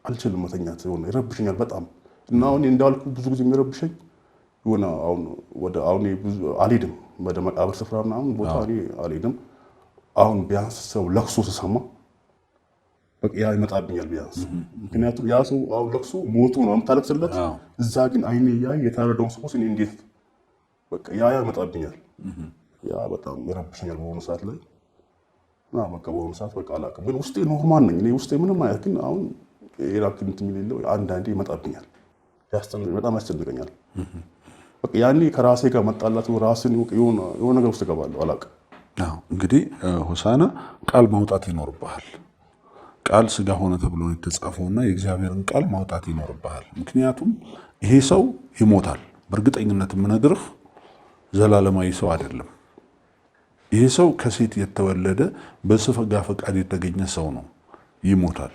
አልችልም መተኛት፣ የሆነ ይረብሸኛል በጣም። እና አሁን እንዳልኩ ብዙ ጊዜ የሚረብሸኝ የሆነ አሁን ብዙ አልሄድም ወደ መቃብር ስፍራ ምናምን ቦታ እኔ አልሄድም። አሁን ቢያንስ ሰው ለቅሶ ስሰማ በቃ ያ ይመጣብኛል ቢያንስ። ምክንያቱም ያ ሰው አሁን ለቅሶ ሞቱ ነው የምታለቅስለት፣ እዛ ግን አይኔ ያ የታረደውን ሰው እኔ እንዴት በቃ ያ ይመጣብኛል። ያ በጣም ይረብሸኛል በሆነ ሰዓት ላይ እና በቃ በሆነ ሰዓት በቃ አላውቅም። ግን ውስጤ ኖርማል ነኝ እኔ ውስጤ ምንም አይነት ግን አሁን የራክን እንትን የሚለው አንዳንዴ ይመጣብኛል፣ በጣም ያስጨንቀኛል። በቃ ያኔ ከራሴ ጋር መጣላት ራስን የሆነ ነገር ውስጥ እገባለሁ አላውቅም። እንግዲህ ሆሳና ቃል ማውጣት ይኖርብሃል። ቃል ስጋ ሆነ ተብሎ የተጻፈውና የእግዚአብሔርን ቃል ማውጣት ይኖርብሃል። ምክንያቱም ይሄ ሰው ይሞታል። በእርግጠኝነት የምነግርህ ዘላለማዊ ሰው አይደለም። ይሄ ሰው ከሴት የተወለደ በስጋ ፈቃድ የተገኘ ሰው ነው፣ ይሞታል።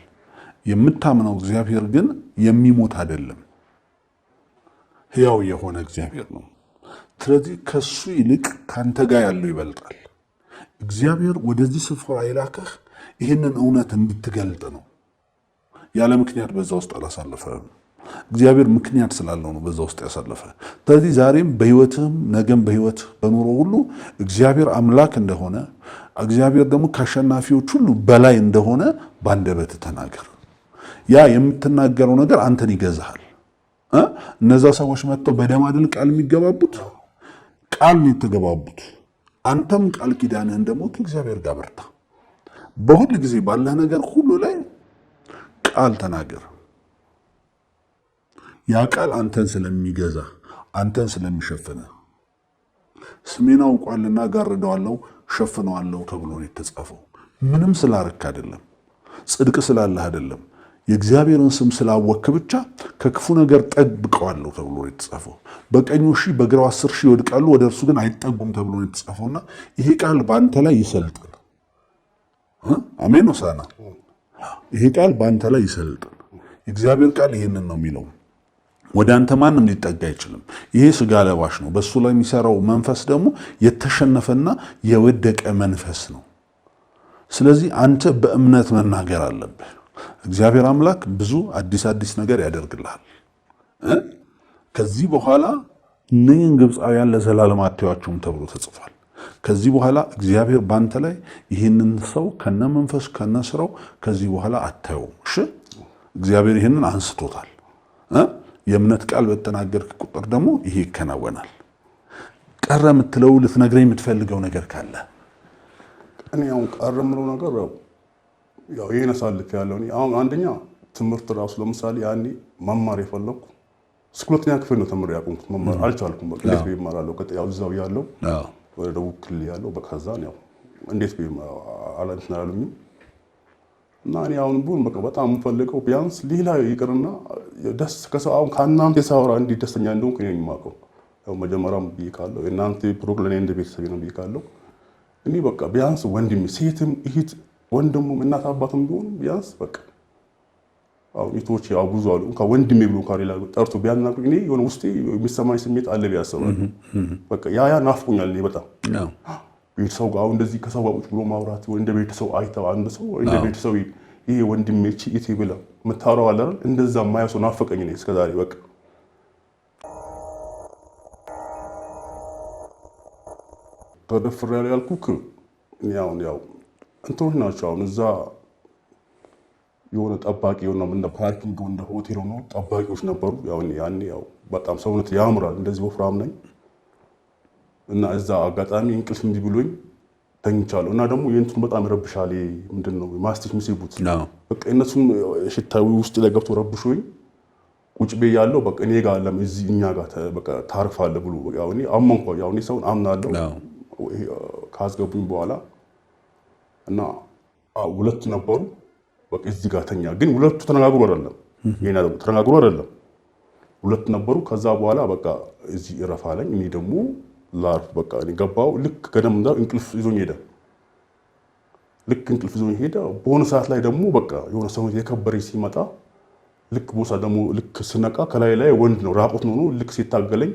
የምታምነው እግዚአብሔር ግን የሚሞት አይደለም፣ ሕያው የሆነ እግዚአብሔር ነው። ስለዚህ ከሱ ይልቅ ካንተ ጋር ያለው ይበልጣል። እግዚአብሔር ወደዚህ ስፍራ የላከህ ይህንን እውነት እንድትገልጥ ነው። ያለ ምክንያት በዛ ውስጥ አላሳለፈህም። እግዚአብሔር ምክንያት ስላለው ነው በዛ ውስጥ ያሳለፈ። ስለዚህ ዛሬም በህይወትህም ነገም በህይወት በኑሮ ሁሉ እግዚአብሔር አምላክ እንደሆነ፣ እግዚአብሔር ደግሞ ከአሸናፊዎች ሁሉ በላይ እንደሆነ በአንደበትህ ተናገር። ያ የምትናገረው ነገር አንተን ይገዛሃል። እነዛ ሰዎች መጥተው በደም አይደል ቃል የሚገባቡት? ቃል ነው የተገባቡት። አንተም ቃል ኪዳንህን ደግሞ ከእግዚአብሔር ጋር በርታ። በሁሉ ጊዜ ባለ ነገር ሁሉ ላይ ቃል ተናገር። ያ ቃል አንተን ስለሚገዛ አንተን ስለሚሸፍነ ስሜን አውቋልና ጋርደዋለሁ ሸፍነዋለሁ ተብሎ ነው የተጻፈው። ምንም ስላረክ አይደለም፣ ጽድቅ ስላለህ አይደለም፣ የእግዚአብሔርን ስም ስላወክ ብቻ ከክፉ ነገር ጠብቀዋለሁ ተብሎ ነው የተጻፈው። በቀኙ 1000 በግራው 10,000 ይወድቃሉ፣ ወደ እርሱ ግን አይጠጉም ተብሎ ነው የተጻፈውና ይሄ ቃል በአንተ ላይ ይሰልጥን። አሜን ሆሳዕና። ይሄ ቃል በአንተ ላይ ይሰልጥን። የእግዚአብሔር ቃል ይሄንን ነው የሚለው። ወደ አንተ ማንም ሊጠጋ አይችልም። ይሄ ስጋ ለባሽ ነው። በሱ ላይ የሚሰራው መንፈስ ደግሞ የተሸነፈና የወደቀ መንፈስ ነው። ስለዚህ አንተ በእምነት መናገር አለብህ። እግዚአብሔር አምላክ ብዙ አዲስ ነገር ያደርግልሃል። ከዚህ በኋላ እነኝን ግብፃውያን ለዘላለም አትተዋቸውም ተብሎ ተጽፏል። ከዚህ በኋላ እግዚአብሔር ባንተ ላይ ይህንን ሰው ከነ መንፈስ ከነ ስራው ከዚህ በኋላ አታየውም። እሺ እግዚአብሔር ይህንን አንስቶታል። የእምነት ቃል በተናገርክ ቁጥር ደግሞ ይሄ ይከናወናል። ቀረ የምትለው ልትነግረኝ የምትፈልገው ነገር ካለ? እኔ አሁን ቀረ የምለው ነገር ያው ይሄን አሳልፍ ያለው አሁን አንደኛ ትምህርት ራሱ ለምሳሌ ያኔ መማር የፈለኩ እስከ ሁለተኛ ክፍል ነው ተምሬ ያቆምኩት። መማር አልቻልኩም። በቃ እንዴት ይማራለሁ? ያው እዛው ያለው ወደ ደቡብ ክልል ያለው በከዛን ያው እንዴት አላንተና ያሉኝ እና እኔ አሁን ቡን በቃ በጣም የምፈልገው ቢያንስ ሌላ ይቅርና ደስ ከሰው አሁን ከእናንተ ሳወራ እንዴት ደስተኛ እንደሆንኩ እኔ የማውቀው ያው መጀመሪያም ብዬካለሁ። እናንተ ፕሮግራም እኔ እንደ ቤተሰብ ነው ብዬካለሁ። እኔ በቃ ቢያንስ ወንድም ሴትም እህት ወንድሙም እናት አባትም ቢሆን ቢያንስ በቃ አሁን ኢቶች ያው ብዙ አሉ ከወንድሜ ብሎ ካሪላ ጠርቶ ቢያናግሩኝ እኔ የሆነ ውስጤ የሚሰማኝ ስሜት አለ ቢያስባሉ በቃ ያ ናፍቆኛል። እኔ በጣም ቤተሰብ ጋር እንደዚህ ከሰው ጋር ቁጭ ብሎ ማውራት እንደ ቤተሰብ አይተው አንድ ሰው እንደ ቤተሰብ ይሄ ወንድሜ እቺ ብላ የምታወራው አለ አይደል? እንደዛ የማየው ሰው ናፈቀኝ እኔ እስከዛሬ በቃ ተደፍሬያለሁ ያልኩክ እኔ አሁን ያው እንትኖች ናቸው። አሁን እዛ የሆነ ጠባቂ የሆነ እንደ ፓርኪንግ እንደ ሆቴል ነው ጠባቂዎች ነበሩ። ያው ያኔ ያው በጣም ሰውነት ያምራል እንደዚህ ወፍራም ነኝ እና እዛ አጋጣሚ እንቅልፍ እንዲህ ብሎኝ ተኝቻለሁ። እና ደግሞ የእንትን በጣም ይረብሻል። ምንድነው ማስቲሽ የሚስቡት በቃ እነሱም ሽታዊ ውስጥ ላይ ገብቶ ረብሾኝ ቁጭ ቤ ያለው በቃ እኔ ጋር አለም እዚህ እኛ ጋር በቃ ታርፋለህ ብሎ ያው እኔ አመንኩ። ያው እኔ ሰውን አምናለሁ ካስገቡኝ በኋላ እና ሁለት ነበሩ በቃ እዚህ ጋር ተኛ። ግን ሁለቱ ተነጋግሮ አይደለም የኔ ተነጋግሮ አይደለም ሁለት ነበሩ። ከዛ በኋላ በቃ እዚህ እረፍ አለኝ። እኔ ደግሞ ላርፍ በቃ እኔ ገባው። ልክ ገደም እንዳ እንቅልፍ ይዞኝ ሄደ። ልክ እንቅልፍ ይዞኝ ሄደ። በሆነ ሰዓት ላይ ደግሞ በቃ የሆነ ሰው የከበረኝ ሲመጣ ልክ ቦሳ ደግሞ ልክ ስነቃ ከላይ ላይ ወንድ ነው ራቆት ነው ልክ ሲታገለኝ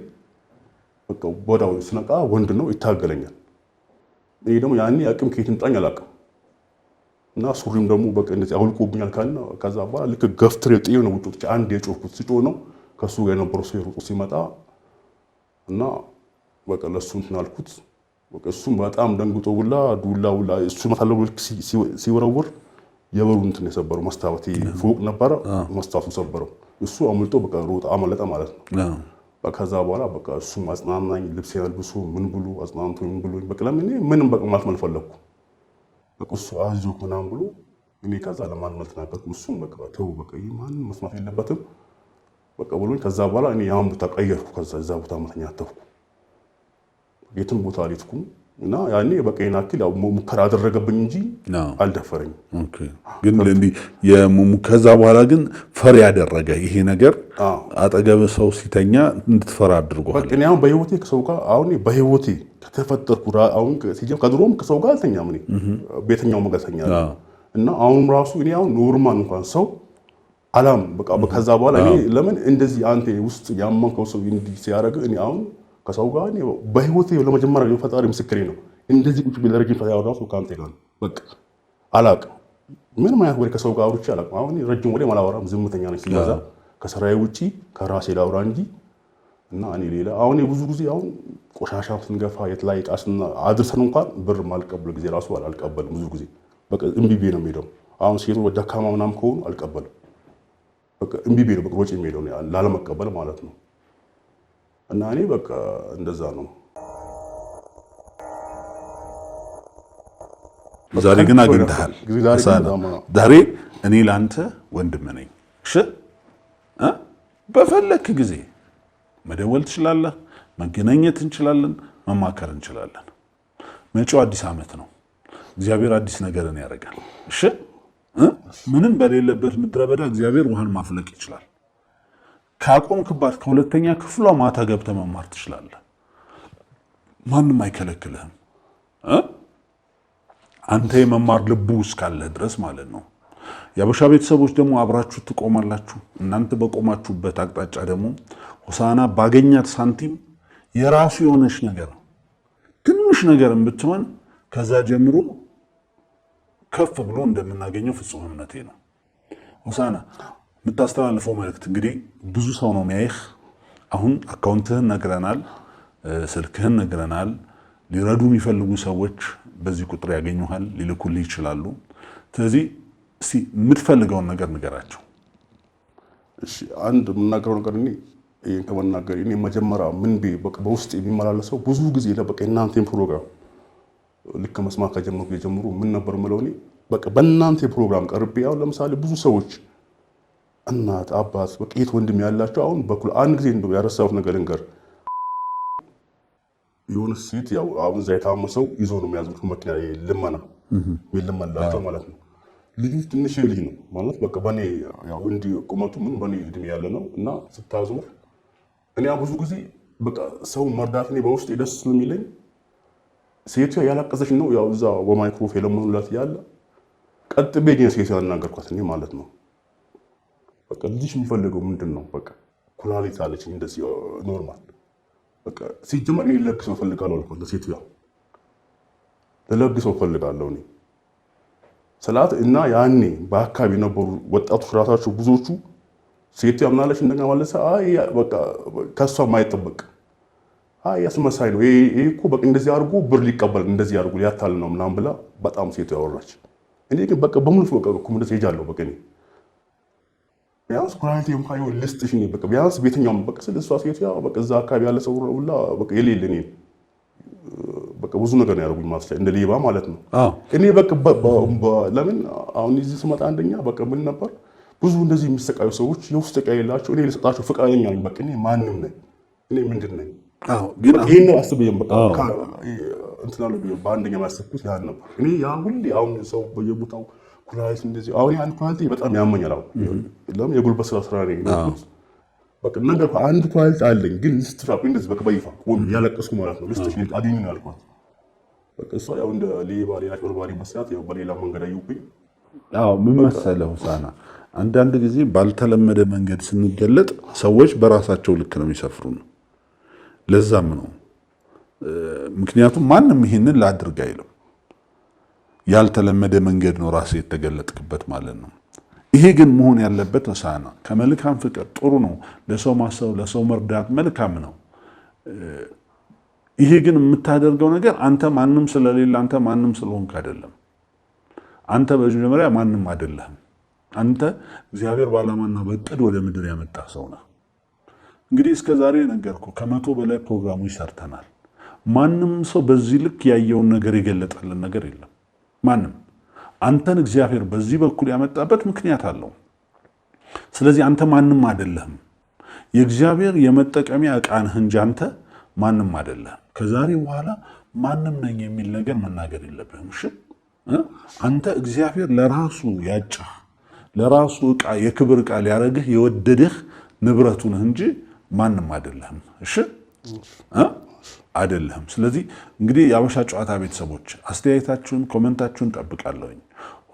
በቃ ወዳው ስነቃ ወንድ ነው ይታገለኛል። እኔ ደግሞ ያኔ አቅም ከየት እንጣኝ አላውቅም። እና ሱሪም ደግሞ በቃ እንደዚህ አውልቆብኛል ካልና ከዛ በኋላ ልክ ገፍትሬ ጥዬ ነው ውጪ አንድ የጮህኩት ስጮህ ነው ከሱ ጋር የነበረው ሰው ሩጡ ሲመጣ እና በቃ ለሱ እንትን አልኩት። በቃ እሱም በጣም ደንግጦ ዱላ እሱ መታለው ልክ ሲወረወር የበሩ እንትን የሰበረው መስታወት ፎቅ ነበረ መስታወቱ ሰበረው። እሱ አምልጦ በቃ ሮጣ አመለጠ ማለት ነው። ከዛ በኋላ በቃ እሱ አጽናናኝ። ልብስ ያልብሱ ምን ብሎ አጽናንቶኝ ምን ብሎኝ በቃ ለምን ምንም በቃ ማለት አልፈለኩ። በቃ እሱ አይዞህ ምናምን ብሎ እኔ ከዛ ለማን ተናገርኩ። እሱም በቃ ተው በቃ ማንም መስማት የለበትም በቃ ብሎኝ ከዛ በኋላ እኔ ያን ቦታ ቀየርኩ። ከዛ እዛ ቦታ መተኛ ተውኩ። የትም ቦታ አልሄድኩም እና ያኔ በቃ የናክል ያው ሙከራ አደረገብኝ እንጂ አልደፈረኝም። ኦኬ ግን እንዴ ከዛ በኋላ ግን ፈር ያደረገ ይሄ ነገር አጠገብ ሰው ሲተኛ እንድትፈራ አድርጓል። በቃ እኔ አሁን በህይወቴ ከሰው ጋር አሁን በህይወቴ ከተፈጠርኩ አሁን ሲጀም ከድሮም ከሰው ጋር አልተኛም። እኔ ቤተኛው መገተኛ እና አሁን ራሱ እኔ አሁን ኖርማል እንኳን ሰው አላም በቃ ከዛ በኋላ እኔ ለምን እንደዚህ አንተ ውስጥ ያመንከው ሰው እንዲህ ሲያደርግ እኔ አሁን ከሰው ጋር እኔ በህይወቴ ለመጀመሪያ ፈጣሪ ምስክሬ ነው። እንደዚህ ቁጭ ብለህ ረጅም ፈታው ራሱ ካንተ ጋር በቃ አላውቅም። ምን ማለት ወሬ ከሰው ጋር አውርቼ አላውቅም። አሁን ረጅም ወሬ ማላወራም ዝምተኛ ነኝ። ሲያዛ ከስራዬ ውጪ ከራሴ ላውራ እንጂ እና እኔ ሌላ አሁን ብዙ ጊዜ አሁን ቆሻሻ ስንገፋ የተላይ ቃስና አድርሰን እንኳን ብር ማልቀበል ጊዜ ራሱ አልቀበልም። ብዙ ጊዜ በቃ እምቢ ቤ ነው የምሄደው። አሁን ሴቶች ደካማ ምናምን ከሆኑ አልቀበልም። በቃ እምቢ ቤ ነው በቃ ወጪ የምሄደው ላለመቀበል ማለት ነው። እና እኔ በቃ እንደዛ ነው። ዛሬ ግን አግኝተሃል። ዛሬ እኔ ላንተ ወንድም ነኝ። እሺ በፈለክ ጊዜ መደወል ትችላለህ፣ መገናኘት እንችላለን፣ መማከር እንችላለን። መጪው አዲስ ዓመት ነው። እግዚአብሔር አዲስ ነገርን ያደርጋል። እሺ ምንም በሌለበት ምድረ በዳ እግዚአብሔር ውሃን ማፍለቅ ይችላል። ካቆምክባት ከሁለተኛ ክፍሏ ማታ ገብተህ መማር ትችላለህ። ማንም አይከለክልህም። አንተ የመማር ልቡ እስካለ ድረስ ማለት ነው። የአበሻ ቤተሰቦች ደግሞ አብራችሁ ትቆማላችሁ። እናንተ በቆማችሁበት አቅጣጫ ደግሞ ሆሳዕና ባገኛት ሳንቲም የራሱ የሆነች ነገር ትንሽ ነገር ብትሆን ከዛ ጀምሮ ከፍ ብሎ እንደምናገኘው ፍጹም እምነቴ ነው። ሆሳዕና የምታስተላልፈው መልእክት እንግዲህ ብዙ ሰው ነው የሚያይህ። አሁን አካውንትህን ነግረናል፣ ስልክህን ነግረናል። ሊረዱ የሚፈልጉ ሰዎች በዚህ ቁጥር ያገኙሃል፣ ሊልኩልህ ይችላሉ። ስለዚህ እስቲ የምትፈልገውን ነገር ንገራቸው። እሺ አንድ የምናገረው ነገር ይሄን ከመናገር መጀመሪያ ምን በውስጥ የሚመላለሰው ብዙ ጊዜ በቃ እናንተን ፕሮግራም ልክ መስማት ከጀመሩ ምን ነበር የምለው በቃ በእናንተ ፕሮግራም ቀርቤ ያው ለምሳሌ ብዙ ሰዎች እናት አባት በቃ የት ወንድም ያላቸው አሁን በኩል አንድ ጊዜ እንደው ያረሳሁት ነገር እንገር የሆነ ሴት ያው አሁን እዛ የታመሰው ይዞ ነው የሚያዙት መኪና ልመና ይልመላቸው ማለት ነው። ልጁ ትንሽ ልጅ ነው ማለት በቃ በኔ ያው እንዲ ቁመቱ ምን በኔ እድሜ ያለ ነው እና ስታዞር እኔ ብዙ ጊዜ በቃ ሰው መርዳት በውስጥ ደስ ስለሚለኝ ሴቷ ያላቀሰች ነው ያው እዛ በማይክሮፎን የለመኑላት ያለ ቀጥ ቤት ሴት ያናገርኳት ማለት ነው። በቃ ልጅሽ የሚፈልገው ምንድነው? በቃ ኩላሊት አለች እንደዚህ ኖርማል በቃ ሲጀመር ለግሰው ፈልጋለሁ አልኩት ለሴቷ ለግሰው ፈልጋለሁ ሰላት እና ያኔ በአካባቢ ነበሩ ወጣቱ ስራታቸው ብዙዎቹ ሴቷ ያምናለች እንደገና ማለት በቃ ከሷ ማይጠበቅ ያስመሳይ ነው ይሄ እኮ በቃ እንደዚህ አድርጎ ብር ሊቀበል እንደዚህ አድርጎ ሊያታል ነው ምናምን ብላ በጣም ሴቷ ያወራች። እኔ ግን በቃ በሙሉ በቃ ኮሚኒቲ ሄጃለሁ በቃ ቢያንስ ኩላሊት እንኳን ይሁን ልስጥሽ በቃ ቢያንስ ቤተኛው በቃ ስለሷ ሴቷ በቃ እዛ አካባቢ ያለ ሰው ሁላ በቃ የሌለ በቃ ብዙ ነገር ያደርጉኝ ማለት እንደ ሌባ ማለት ነው። እኔ በቃ ለምን አሁን እዚህ ስመጣ አንደኛ በቃ ምን ነበር ብዙ እንደዚህ የሚሰቃዩ ሰዎች የውስጥ ቀይ የላቸው እኔ ልሰጣቸው ፍቃደኛ ነኝ። በቃ እኔ ማንም ነኝ እኔ ምንድን ነኝ ግን ይሄን ነው አስበየም በቃ እንትና ነው በአንደኛ ማሰብኩት ያን ነበር እኔ ያ ሁሌ አሁን ሰው በየቦታው ኩላሊት እንደዚህ አሁን ያን ኩላሊት በጣም ያመኛል። አሁን ለምን የጉልበት ስራ ነው በቃ ነገር አንድ ኩላሊት አለኝ ግን ልስትራፕ እንደዚህ በቃ በይፋ ያለቀስኩ ማለት ነው ልስትሽ አዲኝ ነው አልኳት። በቃ እሷ ያው እንደ ሌባ ሌላ ቁርባሪ መስራት ያው በሌላ መንገድ አዩብኝ። ምን መሰለህ ሆሳዕና አንዳንድ ጊዜ ባልተለመደ መንገድ ስንገለጥ ሰዎች በራሳቸው ልክ ነው የሚሰፍሩን። ለዛም ነው ምክንያቱም ማንም ይሄንን ላድርግ አይልም። ያልተለመደ መንገድ ነው ራስ የተገለጥክበት ማለት ነው። ይሄ ግን መሆን ያለበት ሆሳዕና ከመልካም ፍቅር ጥሩ ነው። ለሰው ማሰብ ለሰው መርዳት መልካም ነው። ይሄ ግን የምታደርገው ነገር አንተ ማንም ስለሌለ አንተ ማንም ስለሆንክ አይደለም። አንተ በመጀመሪያ ማንም አይደለህም። አንተ እግዚአብሔር ባለማና በቅድ ወደ ምድር ያመጣ ሰው ነህ። እንግዲህ እስከ ዛሬ ነገርኩ ከ100 በላይ ፕሮግራሞች ሰርተናል። ማንም ሰው በዚህ ልክ ያየውን ነገር የገለጠልን ነገር የለም። ማንም አንተን እግዚአብሔር በዚህ በኩል ያመጣበት ምክንያት አለው። ስለዚህ አንተ ማንም አይደለህም። የእግዚአብሔር የመጠቀሚያ ዕቃ ነህ እንጂ አንተ ማንም አይደለህም። ከዛሬ በኋላ ማንም ነኝ የሚል ነገር መናገር የለብህም። እሺ አንተ እግዚአብሔር ለራሱ ያጫህ ለራሱ ዕቃ የክብር ዕቃ ሊያረግህ የወደደህ ንብረቱ ነህ እንጂ ማንም አይደለህም። እሺ አይደለህም። ስለዚህ እንግዲህ የአበሻ ጨዋታ ቤተሰቦች አስተያየታችሁን ኮሜንታችሁን ጠብቃለሁኝ።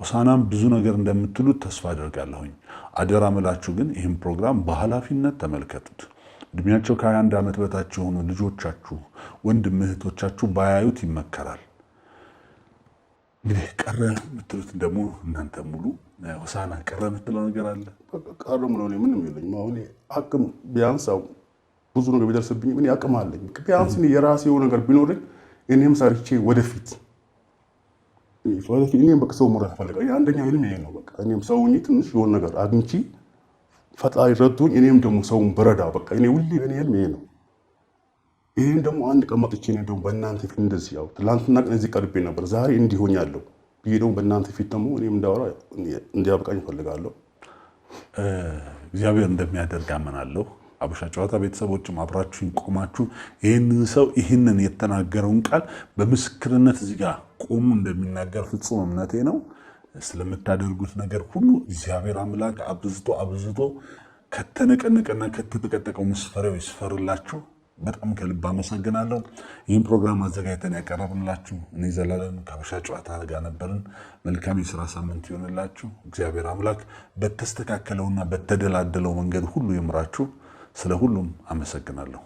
ሆሳዕናም ብዙ ነገር እንደምትሉት ተስፋ አደርጋለሁኝ። አደራ ምላችሁ ግን ይህን ፕሮግራም በኃላፊነት ተመልከቱት። እድሜያቸው ከ21 ዓመት በታች የሆኑ ልጆቻችሁ ወንድም እህቶቻችሁ ባያዩት ይመከራል። እንግዲህ ቀረ የምትሉት ደግሞ እናንተ ሙሉ ሆሳዕና ቀረ የምትለው ነገር አለ? ቀረ ምለው ምንም የለኝም። አሁን አቅም ቢያንስ ብዙ ነገር ቢደርስብኝ ምን አቅም አለኝ? ቢያንስ የራሴው ነገር ቢኖርኝ እኔም ሰርቼ ወደፊት እኔም በቃ ሰው መርዳት እፈልጋለሁ። አንደኛ ህልሜ ይሄ ነው። በቃ እኔም ሰው ሆኜ ትንሽ የሆነ ነገር አግኝቼ ፈጣሪ ረድቶኝ እኔም ደግሞ ሰውን በረዳ በቃ እኔ ሁሌ እኔ ህልሜ ይሄ ነው። ይሄን ደግሞ አንድ ቀን መጥቼ ነው ደግሞ በእናንተ ፊት እንደዚህ ያው ትላንትና ቀን እዚህ ቀርቤ ነበር ዛሬ እንዲሆኛለሁ ብዬ ደግሞ በእናንተ ፊት ደግሞ እኔም እንዳወራ እንዲያበቃኝ እፈልጋለሁ። እግዚአብሔር እንደሚያደርግ አምናለሁ። አበሻ ጨዋታ ቤተሰቦችም አብራችሁን ቆማችሁ ይህንን ሰው ይህንን የተናገረውን ቃል በምስክርነት እዚህ ጋር ቆሙ እንደሚናገር ፍጹም እምነቴ ነው። ስለምታደርጉት ነገር ሁሉ እግዚአብሔር አምላክ አብዝቶ አብዝቶ ከተነቀነቀና ከተጠቀጠቀው መስፈሪያው ይስፈርላችሁ። በጣም ከልብ አመሰግናለሁ። ይህን ፕሮግራም አዘጋጅተን ያቀረብንላችሁ እኔ ዘላለም ከሀበሻ ጨዋታ ጋር ነበርን። መልካም የሥራ ሳምንት ይሆንላችሁ። እግዚአብሔር አምላክ በተስተካከለውና በተደላደለው መንገድ ሁሉ ይምራችሁ። ስለ ሁሉም አመሰግናለሁ።